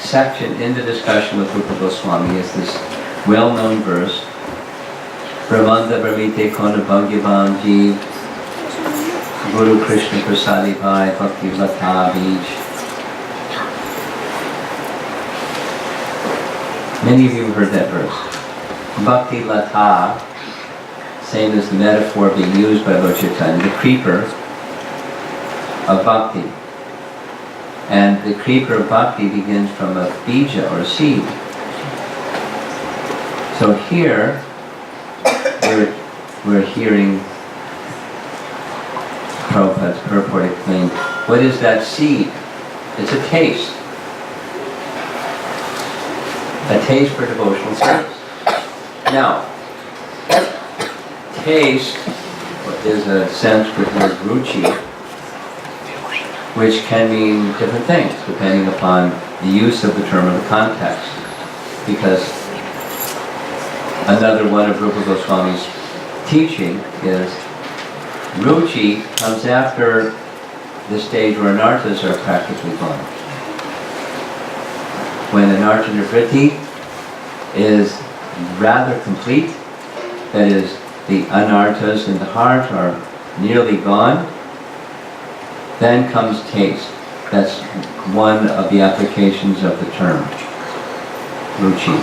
section in the discussion with Rupa Goswami is this well-known verse, Brahmanda Brahmite Kona Bhagyavan Jeev Guru Krishna Prasadi Bhai Bhakti Lata Bij. Many of you have heard that verse. Bhakti Lata, same as the metaphor being used by Lord Chaitanya, the creeper of bhakti. And the creeper of bhakti begins from a bija, or a seed. So here, we're hearing Prabhupada's purport explain, what is that seed? It's a taste. A taste for devotional service. Now, taste is a Sanskrit word ruchi, which can mean different things depending upon the use of the term in the context. Because another one of Rupa Goswami's teaching is ruchi comes after the stage where anarthas are practically gone. When anartha nivritti is rather complete, that is, the anarthas in the heart are nearly gone, then comes taste. That's one of the applications of the term, ruchi.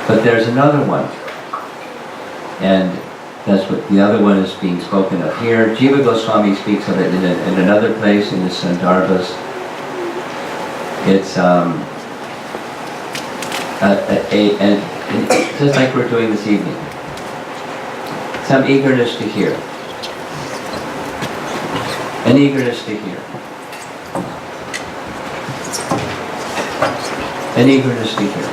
But there's another one, and that's what the other one is being spoken of here. Jiva Goswami speaks of it in another place in the Sandarbhas. It's just like we're doing this evening. Some eagerness to hear. An eagerness to hear. An eagerness to hear.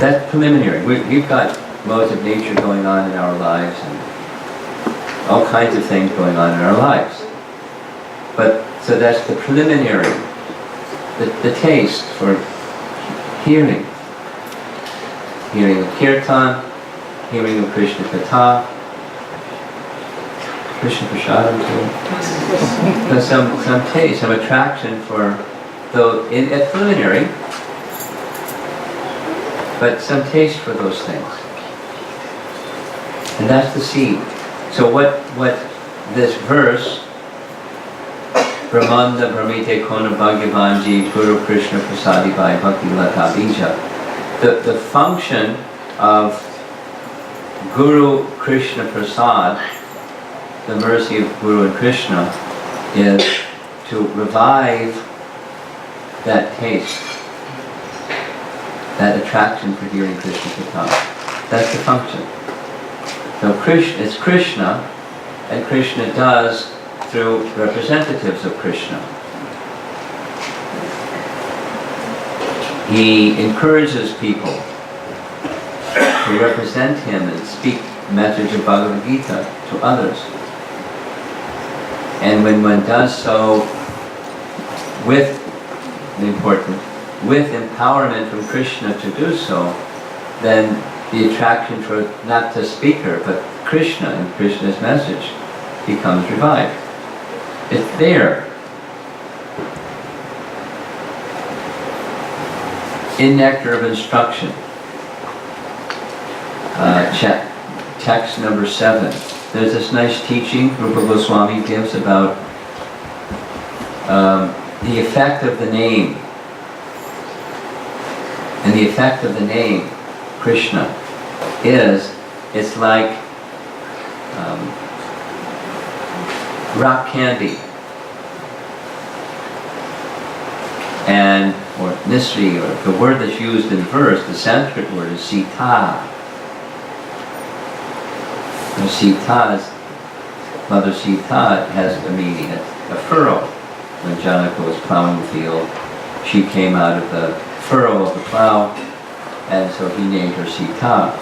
That's preliminary. We've got modes of nature going on in our lives and all kinds of things going on in our lives. But, so that's the preliminary, the taste for hearing. Hearing of kirtan, hearing of Krishna Katha, Krishna Prasadam too. So some taste, some attraction for, though at preliminary, but some taste for those things. And that's the seed. So what this verse, Brahmanda Brahmite Kona Bhagyavanji Guru Krishna Prasadi Bhai Bhakti Lata Bija, the function of Guru Krishna Prasad, the mercy of Guru and Krishna, is to revive that taste, that attraction for hearing Krishna Katha. That's the function. So Krishna, it's Krishna, and Krishna does through representatives of Krishna. He encourages people to represent him and speak the message of Bhagavad Gita to others. And when one does so with empowerment from Krishna to do so, then the attraction for not the speaker but Krishna and Krishna's message becomes revived. It's there. In Nectar of Instruction, text number 7. There's this nice teaching Rupa Goswami gives about the effect of the name. And the effect of the name, Krishna, it's like rock candy. And, or nisri, or the word that's used in verse, the Sanskrit word is sita. And Mother Sita has a meaning, a furrow. When Janaka was plowing the field, she came out of the furrow of the plow, and so he named her Sita.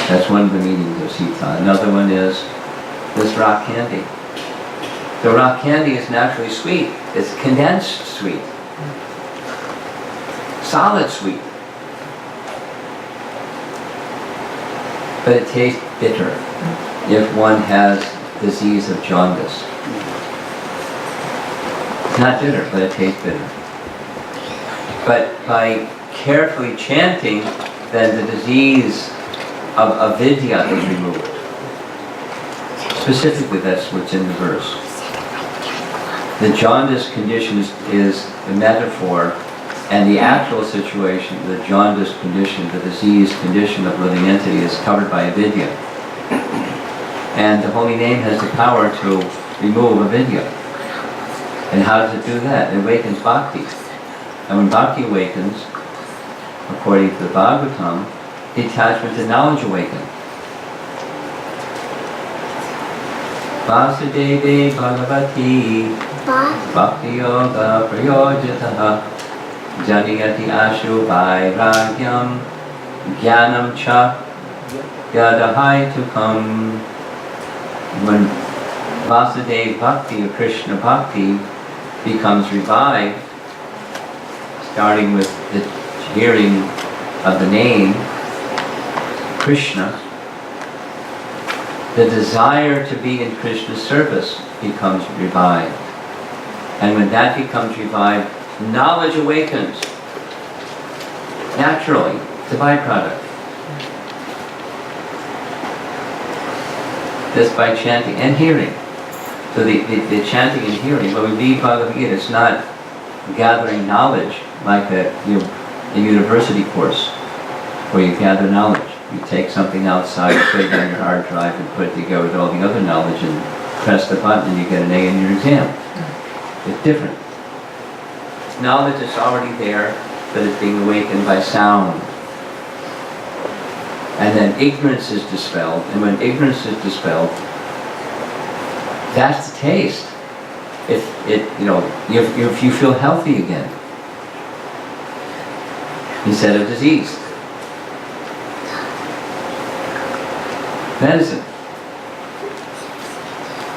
That's one of the meanings of Sita. Another one is this rock candy. The rock candy is naturally sweet. It's condensed sweet. Solid sweet. But it tastes bitter if one has disease of jaundice. It's not bitter, but it tastes bitter. But by carefully chanting, then the disease of avidya is removed. Specifically, that's what's in the verse. The jaundice condition is the metaphor, and the actual situation, the jaundice condition, the disease condition of living entity is covered by avidya. And the holy name has the power to remove avidya. And how does it do that? It awakens bhakti. And when bhakti awakens, according to the Bhagavatam, detachment to knowledge awakens. Vasudeve Bhagavati Bhakti Yoga Prayojataha Janiyati Ashu Vairagyam Jnanam Cha Yadahai Tukam. When Vasudeva Bhakti or Krishna Bhakti becomes revived, starting with the hearing of the name Krishna, the desire to be in Krishna's service becomes revived. And when that becomes revived, knowledge awakens. Naturally, it's a byproduct. Just by chanting and hearing. So the chanting and hearing, when we read Bhagavad Gita, it's not gathering knowledge like a university course where you gather knowledge. You take something outside, put it on your hard drive, and put it together with all the other knowledge and press the button and you get an A in your exam. It's different. Knowledge is already there, but it's being awakened by sound. And then ignorance is dispelled, and when ignorance is dispelled, that's the taste. If you feel healthy again, instead of diseased. Medicine,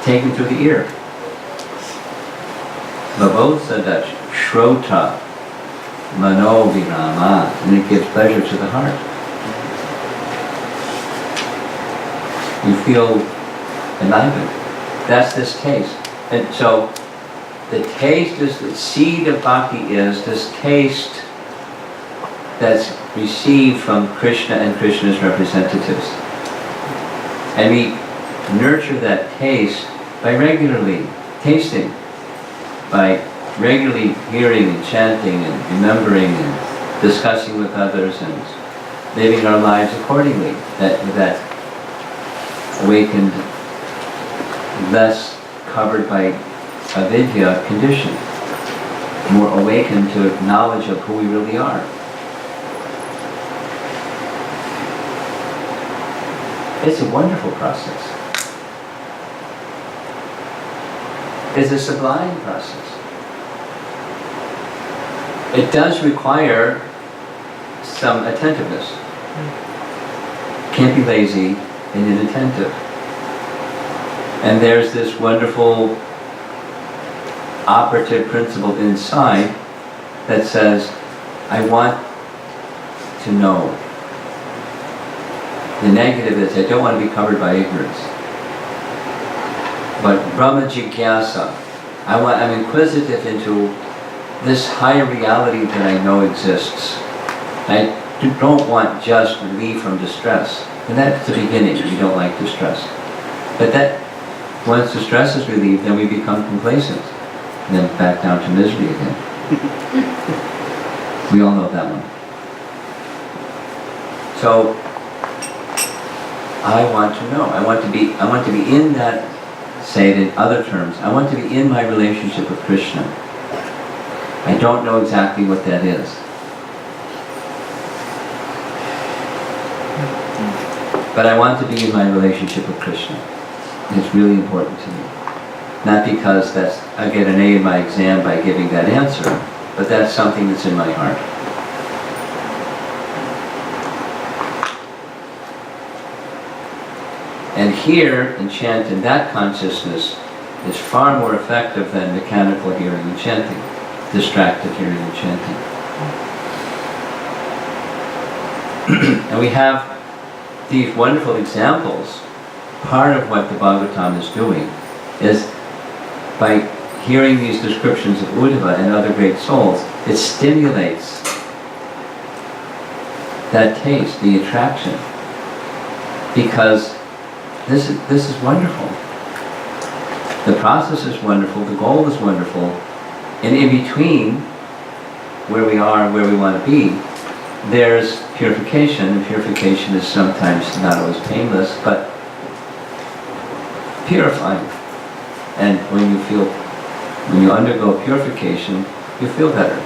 taken through the ear. Vavosadat Shrota Mano Virama, and it gives pleasure to the heart. You feel enlivened. That's this taste. And so the taste is, the seed of bhakti is this taste that's received from Krishna and Krishna's representatives. And we nurture that taste by regularly tasting, by regularly hearing and chanting and remembering and discussing with others and living our lives accordingly. That awakened, less covered by avidya condition, more awakened to knowledge of who we really are. It's a wonderful process. It's a sublime process. It does require some attentiveness. Can't be lazy and inattentive. And there's this wonderful operative principle inside that says, I want to know. The negative is, I don't want to be covered by ignorance. But Brahma Jigyasa, I'm inquisitive into this higher reality that I know exists. I don't want just relief from distress. And that's the beginning. We don't like distress. But that, once the stress is relieved, then we become complacent. And then back down to misery again. We all know that one. So, I want to know. I want to be in that, say it in other terms, I want to be in my relationship with Krishna. I don't know exactly what that is. But I want to be in my relationship with Krishna. It's really important to me. Not because I get an A in my exam by giving that answer, but that's something that's in my heart. And here, and chant in that consciousness is far more effective than mechanical hearing and chanting, distracted hearing and chanting. And we have these wonderful examples. Part of what the Bhagavatam is doing is, by hearing these descriptions of Uddhava and other great souls, it stimulates that taste, the attraction, because this is wonderful. The process is wonderful, the goal is wonderful, and in between where we are and where we want to be, there's purification, and purification is sometimes not always painless, but purifying. And when you undergo purification, you feel better.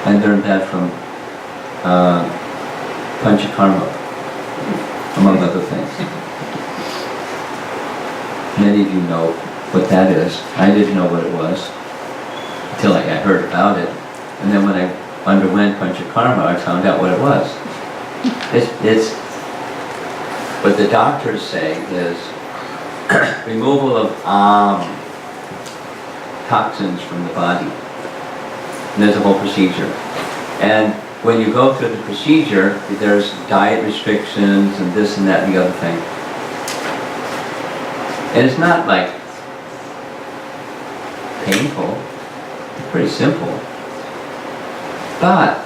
I learned that from Panchakarma, among other things. Many of you know what that is. I didn't know what it was until I heard about it. And then when I underwent Panchakarma, I found out what it was. It's what the doctors say is removal of toxins from the body. And there's a whole procedure. And when you go through the procedure, there's diet restrictions and this and that and the other thing. And it's not like painful. It's pretty simple. But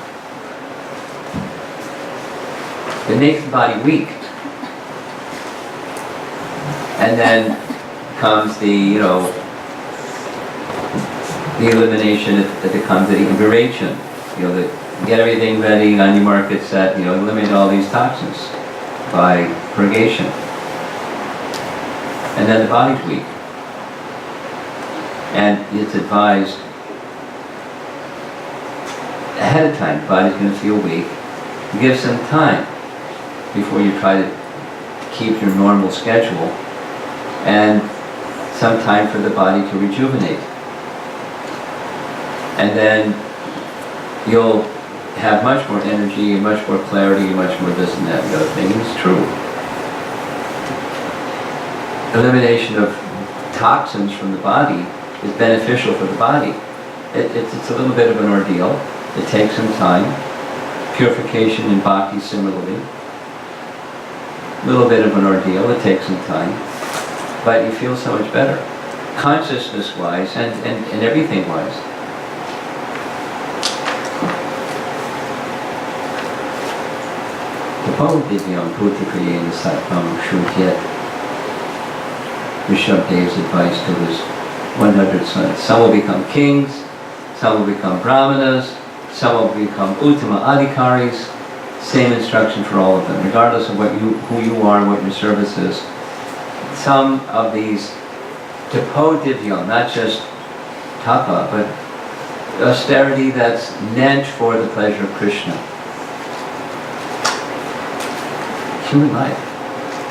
it makes the body weak. And then comes the elimination, it comes the liberation. Get everything ready on your market set, eliminate all these toxins by purgation. And then the body's weak. And it's advised ahead of time, the body's going to feel weak. Give some time before you try to keep your normal schedule, and some time for the body to rejuvenate. And then you'll have much more energy, and much more clarity, and much more this and that and the other thing. And it's true. Elimination of toxins from the body is beneficial for the body. It's a little bit of an ordeal. It takes some time. Purification in bhakti similarly. A little bit of an ordeal. It takes some time. But you feel so much better. Consciousness-wise and everything-wise. Tapodivyam putrikayena satvam shutyet. Rishabdev's advice to his 100 sons. Some will become kings, some will become brahmanas, some will become uttama adhikaris. Same instruction for all of them, regardless of who you are and what your service is. Some of these tapodivyam, not just tapa, but austerity that's meant for the pleasure of Krishna. Human life.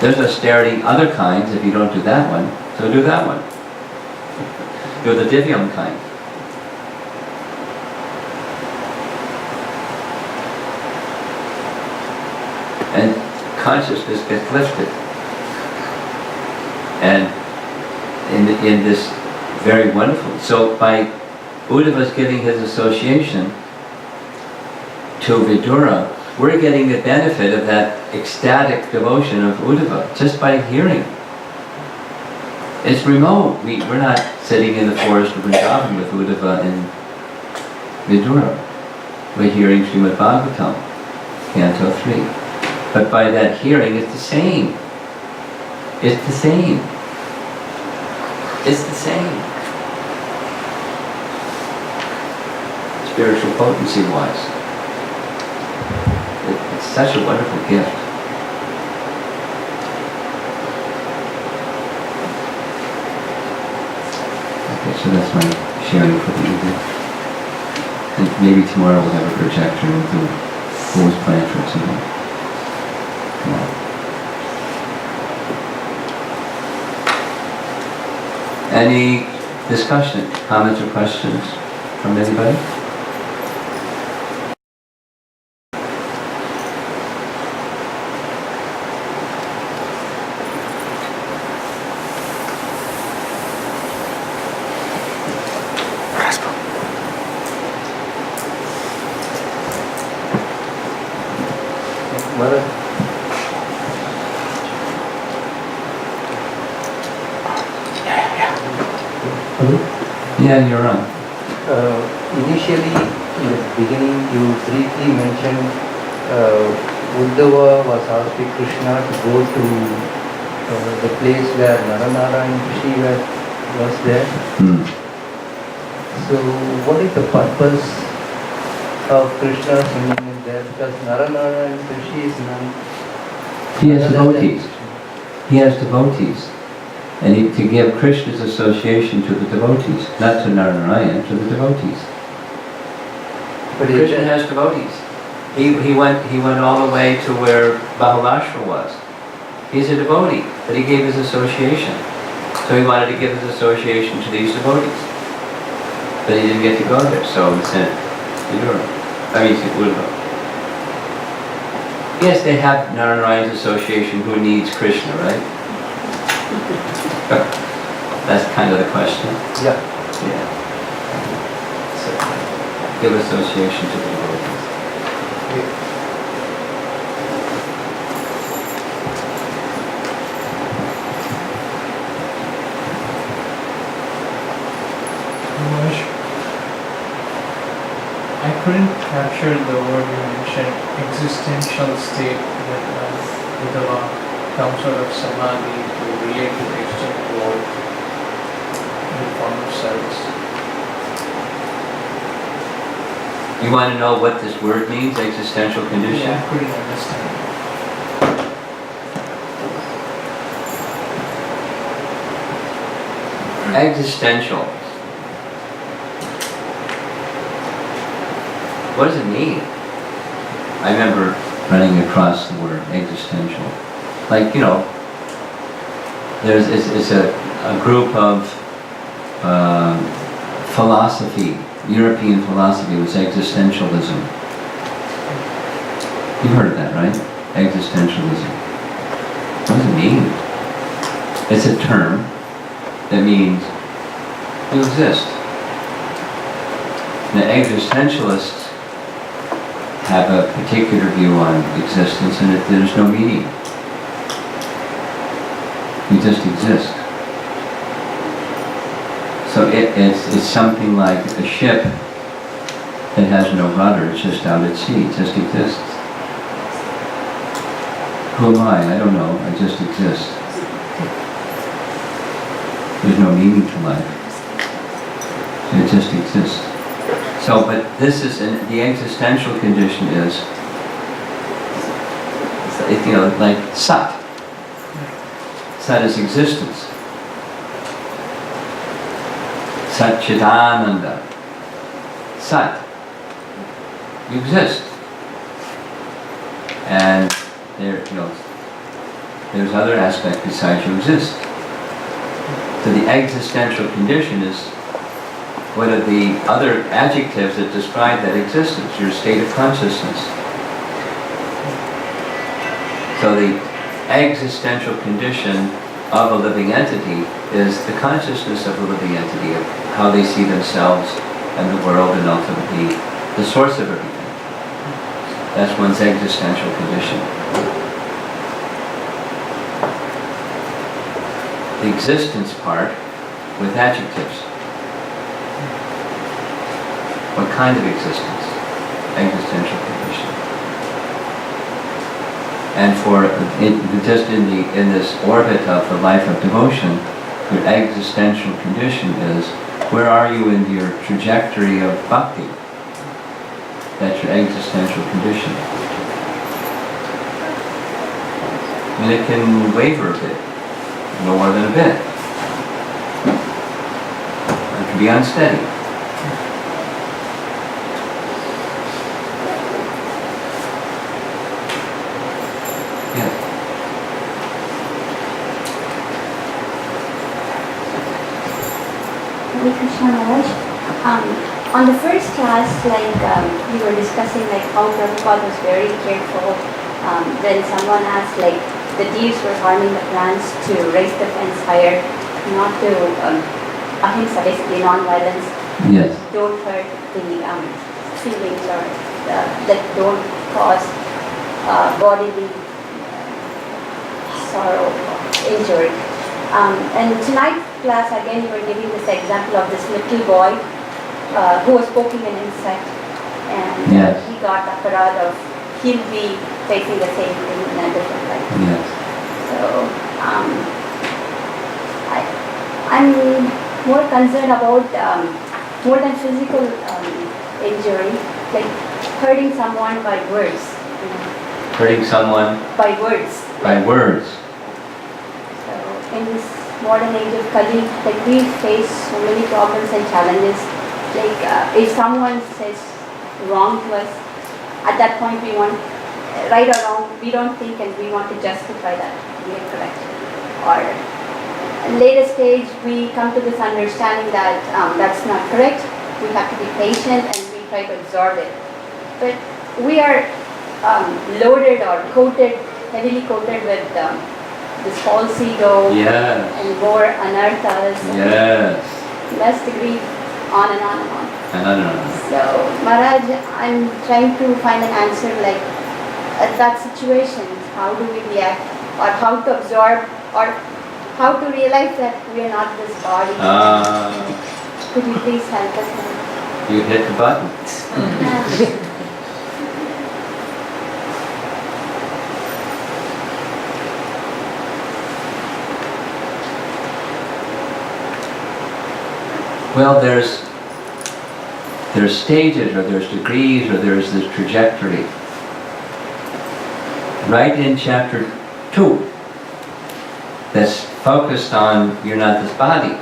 There's austerity, other kinds, if you don't do that one, so do that one. Do the divyam kind. And consciousness gets lifted. And in this very wonderful, so by Uddhava's giving his association to Vidura, we're getting the benefit of that ecstatic devotion of Uddhava just by hearing. It's remote. We're not sitting in the forest of Vrindavan with Uddhava and Vidura. We're hearing Srimad Bhagavatam, Canto 3. But by that hearing, it's the same. It's the same. It's the same. Spiritual potency-wise. It's such a wonderful gift. Okay, so that's my sharing for the evening. And maybe tomorrow we'll have a projector and do Fool's Plan for tonight. Tomorrow. Any discussion, comments or questions from anybody? Yeah, you're on. Initially, in the beginning, you briefly mentioned Uddhava was asked Krishna to go to the place where Naranarayan Rishi was there. So, what is the purpose of Krishna singing in there? Because Naranarayan Rishi is none. He has devotees. He has devotees. And to give Krishna's association to the devotees, not to Narayana, to the devotees. But Krishna has devotees. He went all the way to where Bahalashra was. He's a devotee, but he gave his association. So he wanted to give his association to these devotees. But he didn't get to go there, so he sent Vidura. Yes, they have Narayana's association who needs Krishna, right? That's kind of the question. Yeah. Yeah. So, give association to the devotees. I couldn't capture the word you mentioned, existential state with the comes out of samadhi to relate to the external world in the form of service. You want to know what this word means, existential condition? Yeah, I couldn't understand. Existential. What does it mean? I remember running across the word existential. Like, you know, it's a group of philosophy, European philosophy was existentialism. You've heard of that, right? Existentialism. What does it mean? It's a term that means you exist. The existentialists have a particular view on existence and that there's no meaning. You just exist. So it's something like a ship that has no rudder, it's just out at sea, it just exists. Who am I? I don't know, I just exist. There's no meaning to life. It just exists. So, but this is, the existential condition is, you know, like Sat. Sat is existence. Satchidananda. Sat. You exist. And there, you know, there's other aspects besides you exist. So the existential condition is one of the other adjectives that describe that existence, your state of consciousness. So the existential condition of a living entity is the consciousness of a living entity, of how they see themselves and the world and ultimately the source of everything. That's one's existential condition. The existence part with adjectives. What kind of existence? Existential condition. And just in this orbit of the life of devotion, your existential condition is, where are you in your trajectory of bhakti? That's your existential condition. And it can waver a bit, no more than a bit. It can be unsteady. Yes. Hare Krishna Maharaj. On the first class, we were discussing how Prabhupada was very careful when someone asked the deers were harming the plants to raise the fence higher, not to ahimsa, basically non-violence. Yes. Don't hurt the feelings or that don't cause bodily sorrow or injury. And tonight's class again you were giving this example of this little boy who was poking an insect, and Yes. he got aparad of he'll be facing the same thing in a different life. Yes. So I'm more concerned about more than physical injury, like hurting someone by words. Hurting someone By words. by words. So in this modern age of Kali, we face so many problems and challenges. If someone says wrong to us, at that point we want, right or wrong, we don't think and we want to justify that we are correct. Or at later stage we come to this understanding that that's not correct. We have to be patient and we try to absorb it. But we are loaded or heavily coated with this false ego Yes. and more anarthas, Yes. less degree, on and on and on. And So, Maharaj, I'm trying to find an answer at that situation, how do we react, or how to absorb, or how to realize that we are not this body. Could you please help us now? You hit the button. Well, there's stages, or there's degrees, or there's this trajectory. Right in chapter 2, that's focused on you're not this body.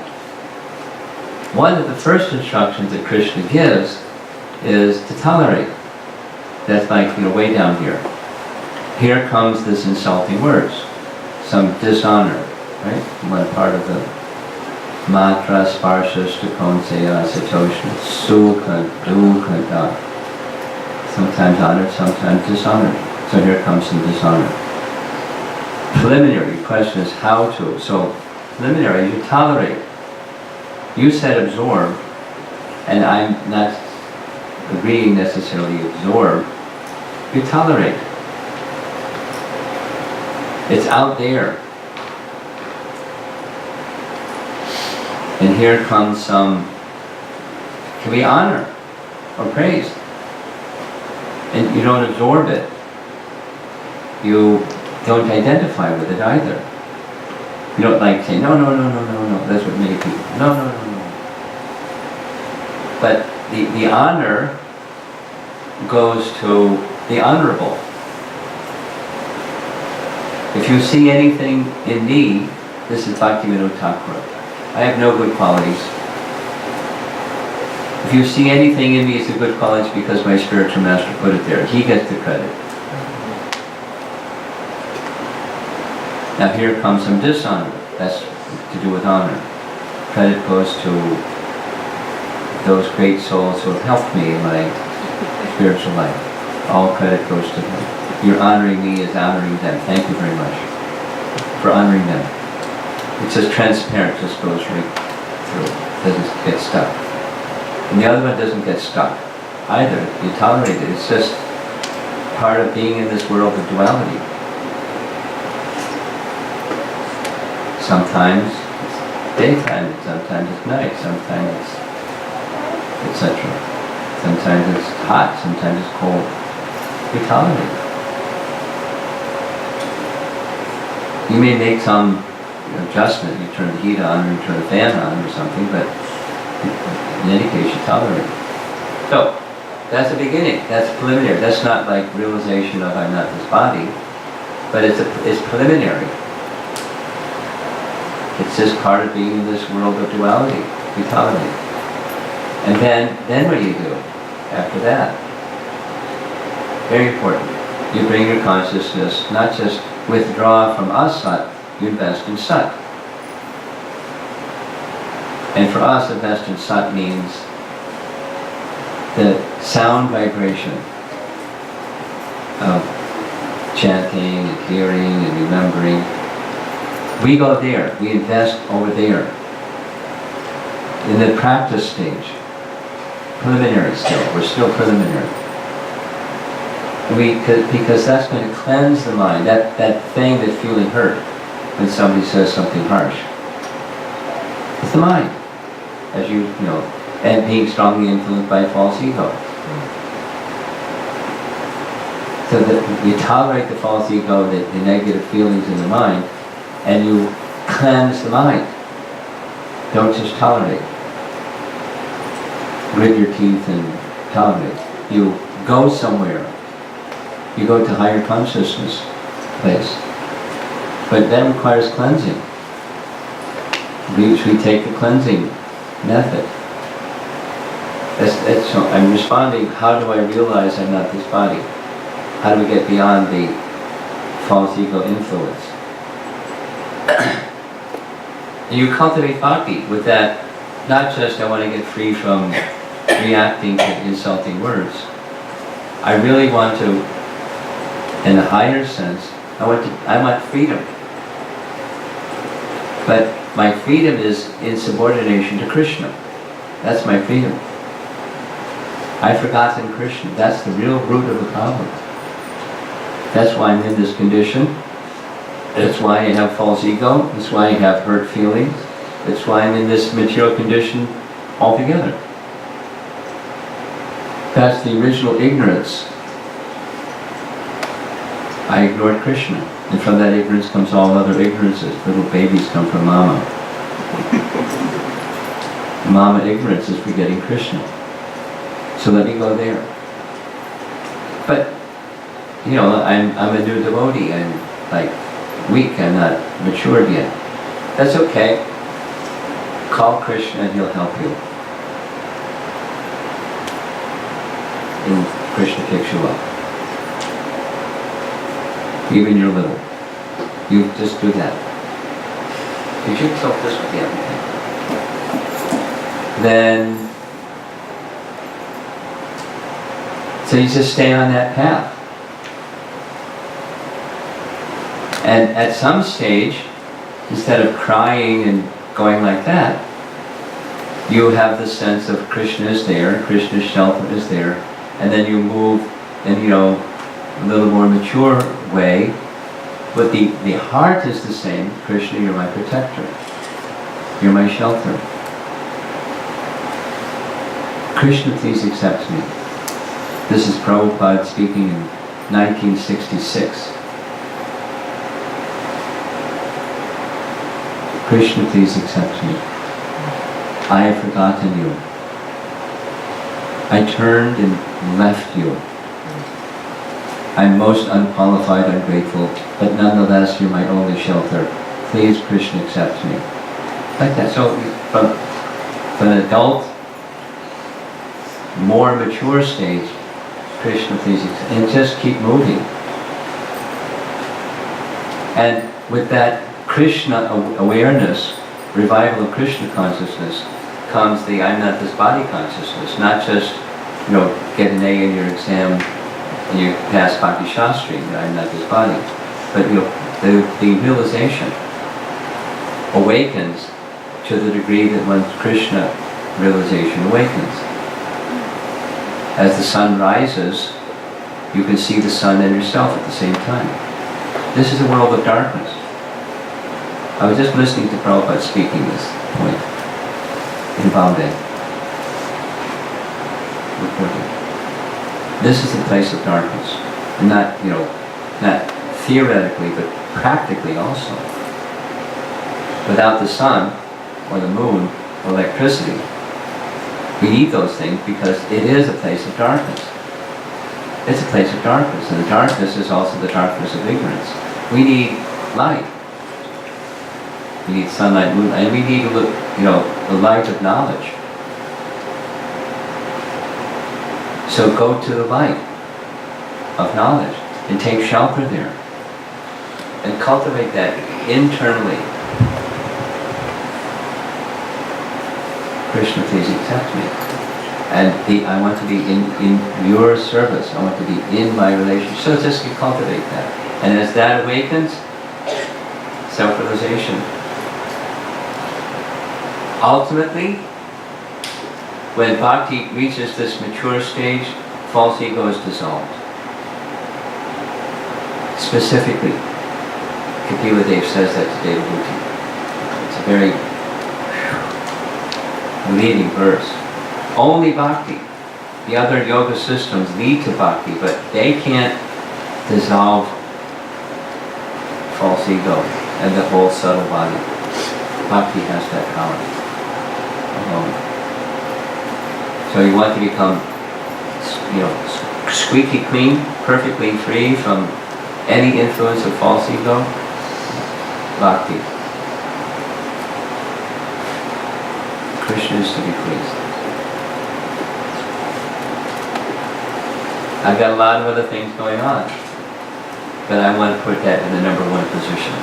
One of the first instructions that Krishna gives is to tolerate. That's way down here. Here comes this insulting words, some dishonor, right? One part of the Matra sparsha stukonsaya satoshna sukha dukha da. Sometimes honored, sometimes dishonored. So here comes some dishonor. Preliminary question is how to. So preliminary, you tolerate. You said absorb, and I'm not agreeing necessarily absorb. You tolerate. It's out there. And here comes some, can we honor or praise? And you don't absorb it. You don't identify with it either. You don't say, no, that's what many people, no. But the honor goes to the honorable. If you see anything in me, this is Bhaktivinoda Thakur. I have no good qualities. If you see anything in me as a good quality, it's because my spiritual master put it there. He gets the credit. Now here comes some dishonor. That's to do with honor. Credit goes to those great souls who have helped me in my spiritual life. All credit goes to them. You're honoring me as honoring them. Thank you very much for honoring them. It's just transparent, just goes right through. Doesn't get stuck. And the other one doesn't get stuck either. You tolerate it. It's just part of being in this world of duality. Sometimes it's daytime, sometimes it's night, sometimes it's etc. Sometimes it's hot, sometimes it's cold. We tolerate. You may make some adjustment, you turn the heat on, or you turn the fan on or something, but in any case you tolerate. So, that's the beginning, that's preliminary. That's not like realization of I'm not this body, but it's preliminary. It's just part of being in this world of duality. We tolerate. And then what do you do after that? Very important. You bring your consciousness, not just withdraw from asat, you invest in sat. And for us, invest in sat means the sound vibration of chanting and hearing and remembering. We go there, we invest over there. In the practice stage, preliminary still, we're still preliminary. Because that's going to cleanse the mind, that thing that's feeling hurt when somebody says something harsh. It's the mind, as you know, and being strongly influenced by false ego. So that you tolerate the false ego, the negative feelings in the mind, and you cleanse the mind. Don't just tolerate. Grit your teeth and tolerate. You go somewhere. You go to higher consciousness place. But that requires cleansing. We take the cleansing method. So I'm responding, how do I realize I'm not this body? How do we get beyond the false ego influence? And you cultivate bhakti with that, not just I want to get free from reacting to insulting words. I really want to, in a higher sense, I want freedom. But my freedom is in subordination to Krishna. That's my freedom. I've forgotten Krishna. That's the real root of the problem. That's why I'm in this condition. That's why I have false ego. That's why I have hurt feelings. That's why I'm in this material condition altogether. That's the original ignorance. I ignored Krishna. And from that ignorance comes all other ignorances. Little babies come from mama. Mama ignorance is forgetting Krishna. So let me go there. But, you know, I'm a new devotee. I'm like weak. I'm not matured yet. That's okay. Call Krishna and he'll help you. And Krishna picks you up. Even you're little. You just do that. Did you tilt this with the other thing? Then, so you just stay on that path. And at some stage, instead of crying and going like that, you have the sense of Krishna is there, Krishna's shelter is there, and then you move in, you know, a little more mature way, but the heart is the same. Krishna, you're my protector. You're my shelter. Krishna, please accept me. This is Prabhupada speaking in 1966. Krishna, please accept me. I have forgotten you. I turned and left you. I'm most unqualified, ungrateful, but nonetheless you're my only shelter. Please, Krishna, accept me. Like that. So from an adult, more mature stage, Krishna, please accept me. And just keep moving. And with that Krishna awareness, revival of Krishna consciousness, comes the I'm not this body consciousness. Not just, you know, get an A in your exam and you pass Bhakti Shastri, I'm not this body. But you know, the realization awakens to the degree that one's Krishna realization awakens. As the sun rises, you can see the sun and yourself at the same time. This is a world of darkness. I was just listening to Prabhupada speaking this point in Bombay. This is the place of darkness. And not, not theoretically, but practically also. Without the sun, or the moon, or electricity, we need those things because it is a place of darkness. It's a place of darkness, and the darkness is also the darkness of ignorance. We need light. We need sunlight, moonlight, and we need the light of knowledge. So go to the light of knowledge and take shelter there. And cultivate that internally. Krishna, please accept me. And I want to be in your service. I want to be in my relationship. So just cultivate that. And as that awakens, self-realization. Ultimately, when bhakti reaches this mature stage, false ego is dissolved. Specifically, Kapila Dev says that to Devahuti. It's a very leading verse. Only bhakti. The other yoga systems lead to bhakti, but they can't dissolve false ego and the whole subtle body. Bhakti has that power alone. So you want to become, squeaky clean, perfectly free from any influence of false ego? Bhakti. Krishna is to be pleased. I've got a lot of other things going on, but I want to put that in the number one position.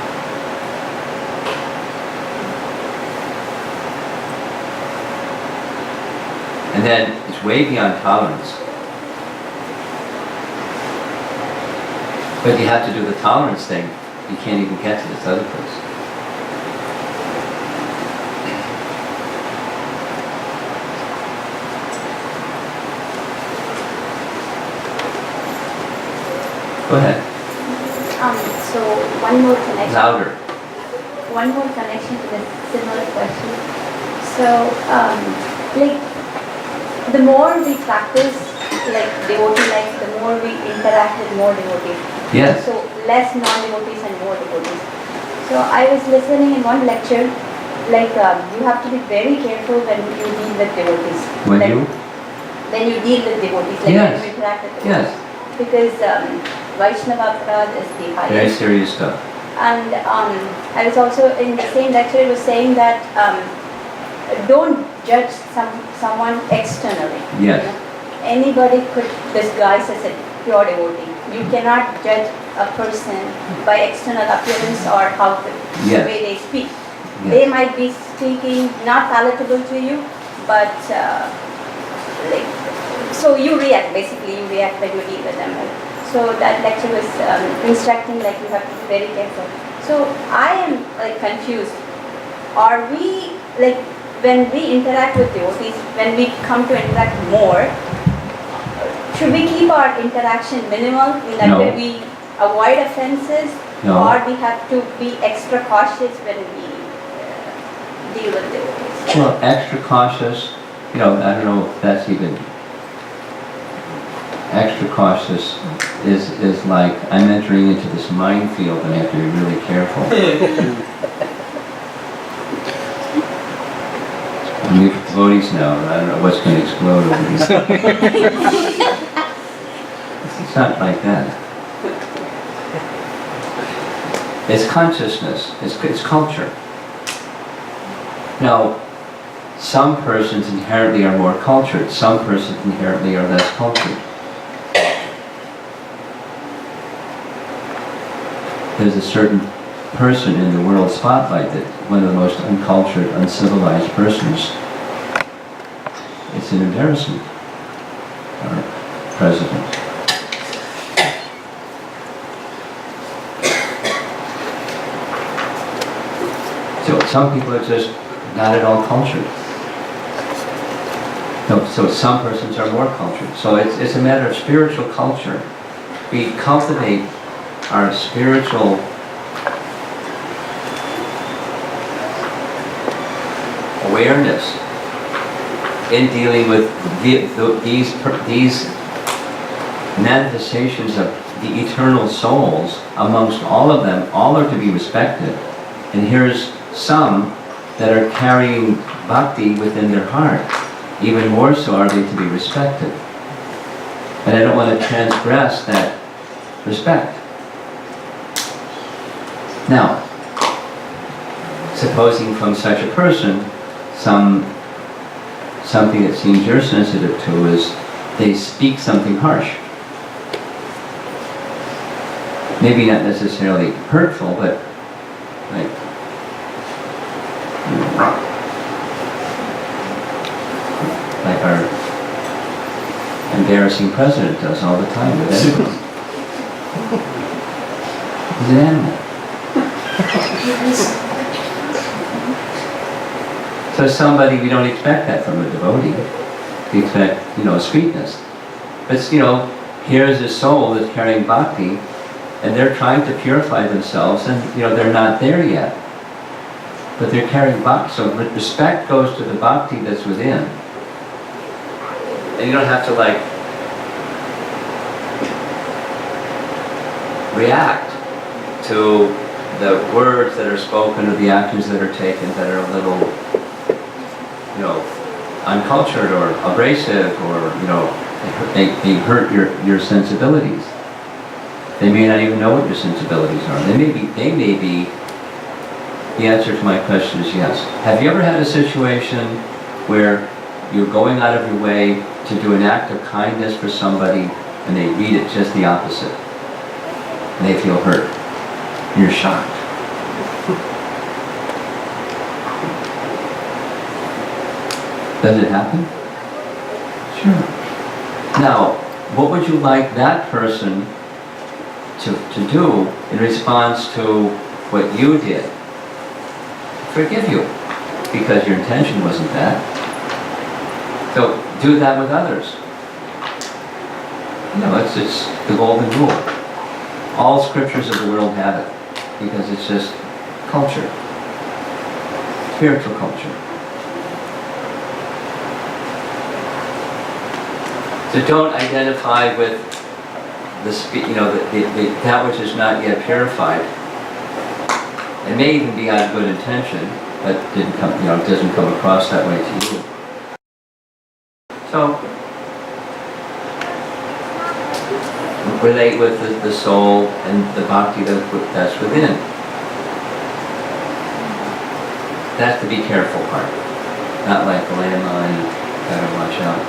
And then it's way beyond tolerance. But you have to do the tolerance thing. You can't even get to this other place. Go ahead. So one more connection. Louder. One more connection to the similar question. So, the more we practice devotee life, the more we interact with more devotees. Yes. So less non-devotees and more devotees. So I was listening in one lecture, you have to be very careful when you deal with devotees. When you deal with devotees, Yes. when you interact with devotees. Yes. Because Vaishnava Aparad is the highest. Very serious stuff. And I was also in the same lecture, it was saying that don't judge someone externally. Yes. Anybody could disguise as a pure devotee. You cannot judge a person by external appearance or the way they speak. Yes. They might be speaking not palatable to you, but so you react. Basically, you react when you deal with them. Right? So that lecture was instructing you have to be very careful. So I am confused. Are we when we interact with devotees, when we come to interact more, should we keep our interaction minimal in that way we avoid offenses, or we have to be extra cautious when we deal with devotees? Well, extra cautious, I don't know if that's even extra cautious is like I'm entering into this minefield and I have to be really careful. New devotees now, I don't know what's going to explode over here. It's not like that. It's consciousness, it's culture. Now, some persons inherently are more cultured, some persons inherently are less cultured. There's a certain person in the world spotlight that one of the most uncultured, uncivilized persons. It's an embarrassment. Our president. So some people are just not at all cultured. So some persons are more cultured. So it's a matter of spiritual culture. We cultivate our spiritual awareness in dealing with these manifestations of the eternal souls, amongst all of them, all are to be respected. And here's some that are carrying bhakti within their heart. Even more so are they to be respected. And I don't want to transgress that respect. Now, supposing from such a person, something that seems you're sensitive to is they speak something harsh. Maybe not necessarily hurtful, but like our embarrassing president does all the time with everyone. He's an animal. So somebody, we don't expect that from a devotee. We expect, sweetness. But, here's a soul that's carrying bhakti, and they're trying to purify themselves, and, they're not there yet. But they're carrying bhakti, so respect goes to the bhakti that's within. And you don't have to, react to the words that are spoken or the actions that are taken that are a little, uncultured or abrasive, or, they hurt your sensibilities. They may not even know what your sensibilities are. They may be, the answer to my question is yes. Have you ever had a situation where you're going out of your way to do an act of kindness for somebody and they read it just the opposite? And they feel hurt. You're shocked. Does it happen? Sure. Now, what would you like that person to do in response to what you did? Forgive you, because your intention wasn't that. So do that with others. It's the golden rule. All scriptures of the world have it, because it's just culture, spiritual culture. So don't identify with that which is not yet purified. It may even be out of good intention, but it doesn't come across that way to you. So relate with the soul and the bhakti that's within. That's the be careful part. Not like the landmine, gotta watch out.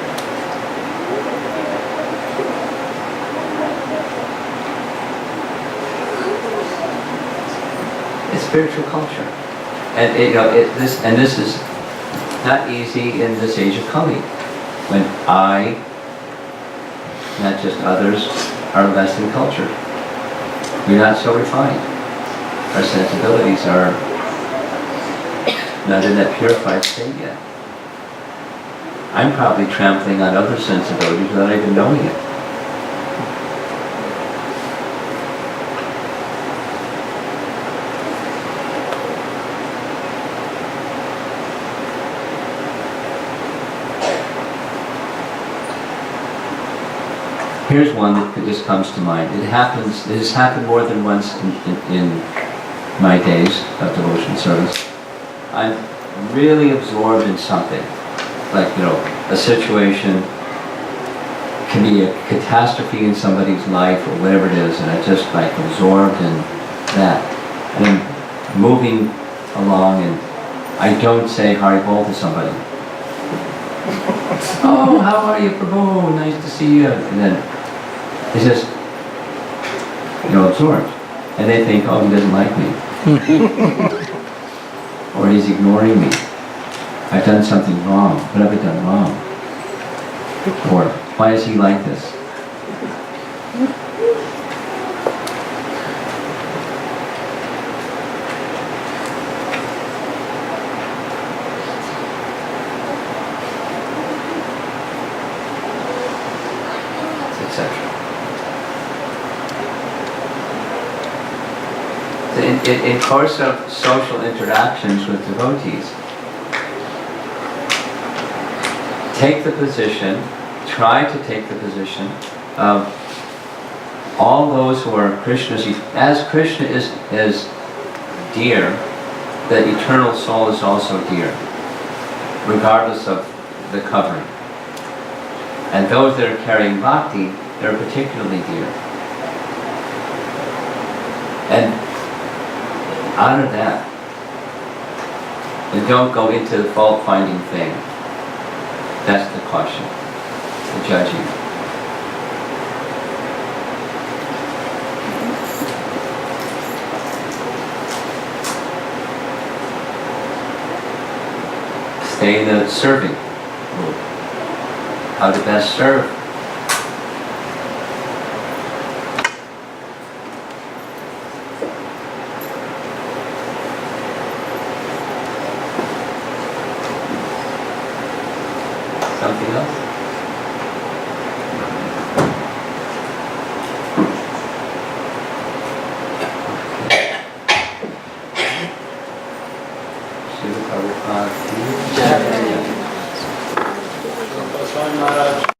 It's spiritual culture. And this is not easy in this age of Kali, when not just others, are less than cultured. We're not so refined. Our sensibilities are not in that purified state yet. I'm probably trampling on other sensibilities without even knowing it. Here's one that just comes to mind. It has happened more than once in my days of devotion service. I'm really absorbed in something. Like, a situation can be a catastrophe in somebody's life or whatever it is, and I'm just absorbed in that. And I'm moving along, and I don't say Hari Bol to somebody. Oh, how are you, Prabhu? Nice to see you. And then it's just, absorbed. And they think, oh, he doesn't like me. Or he's ignoring me. I've done something wrong. What have I done wrong? Or, why is he like this? Etc. In course of social interactions with devotees, take the position, try to take the position of all those who are Krishna's, as Krishna is dear, the eternal soul is also dear, regardless of the covering. And those that are carrying bhakti, they're particularly dear. And honor that. And don't go into the fault-finding thing. That's the caution, the judging. Stay in the serving mood. How to best serve. Something else? Shiva Prabhupada. Romapada Swami Maharaja.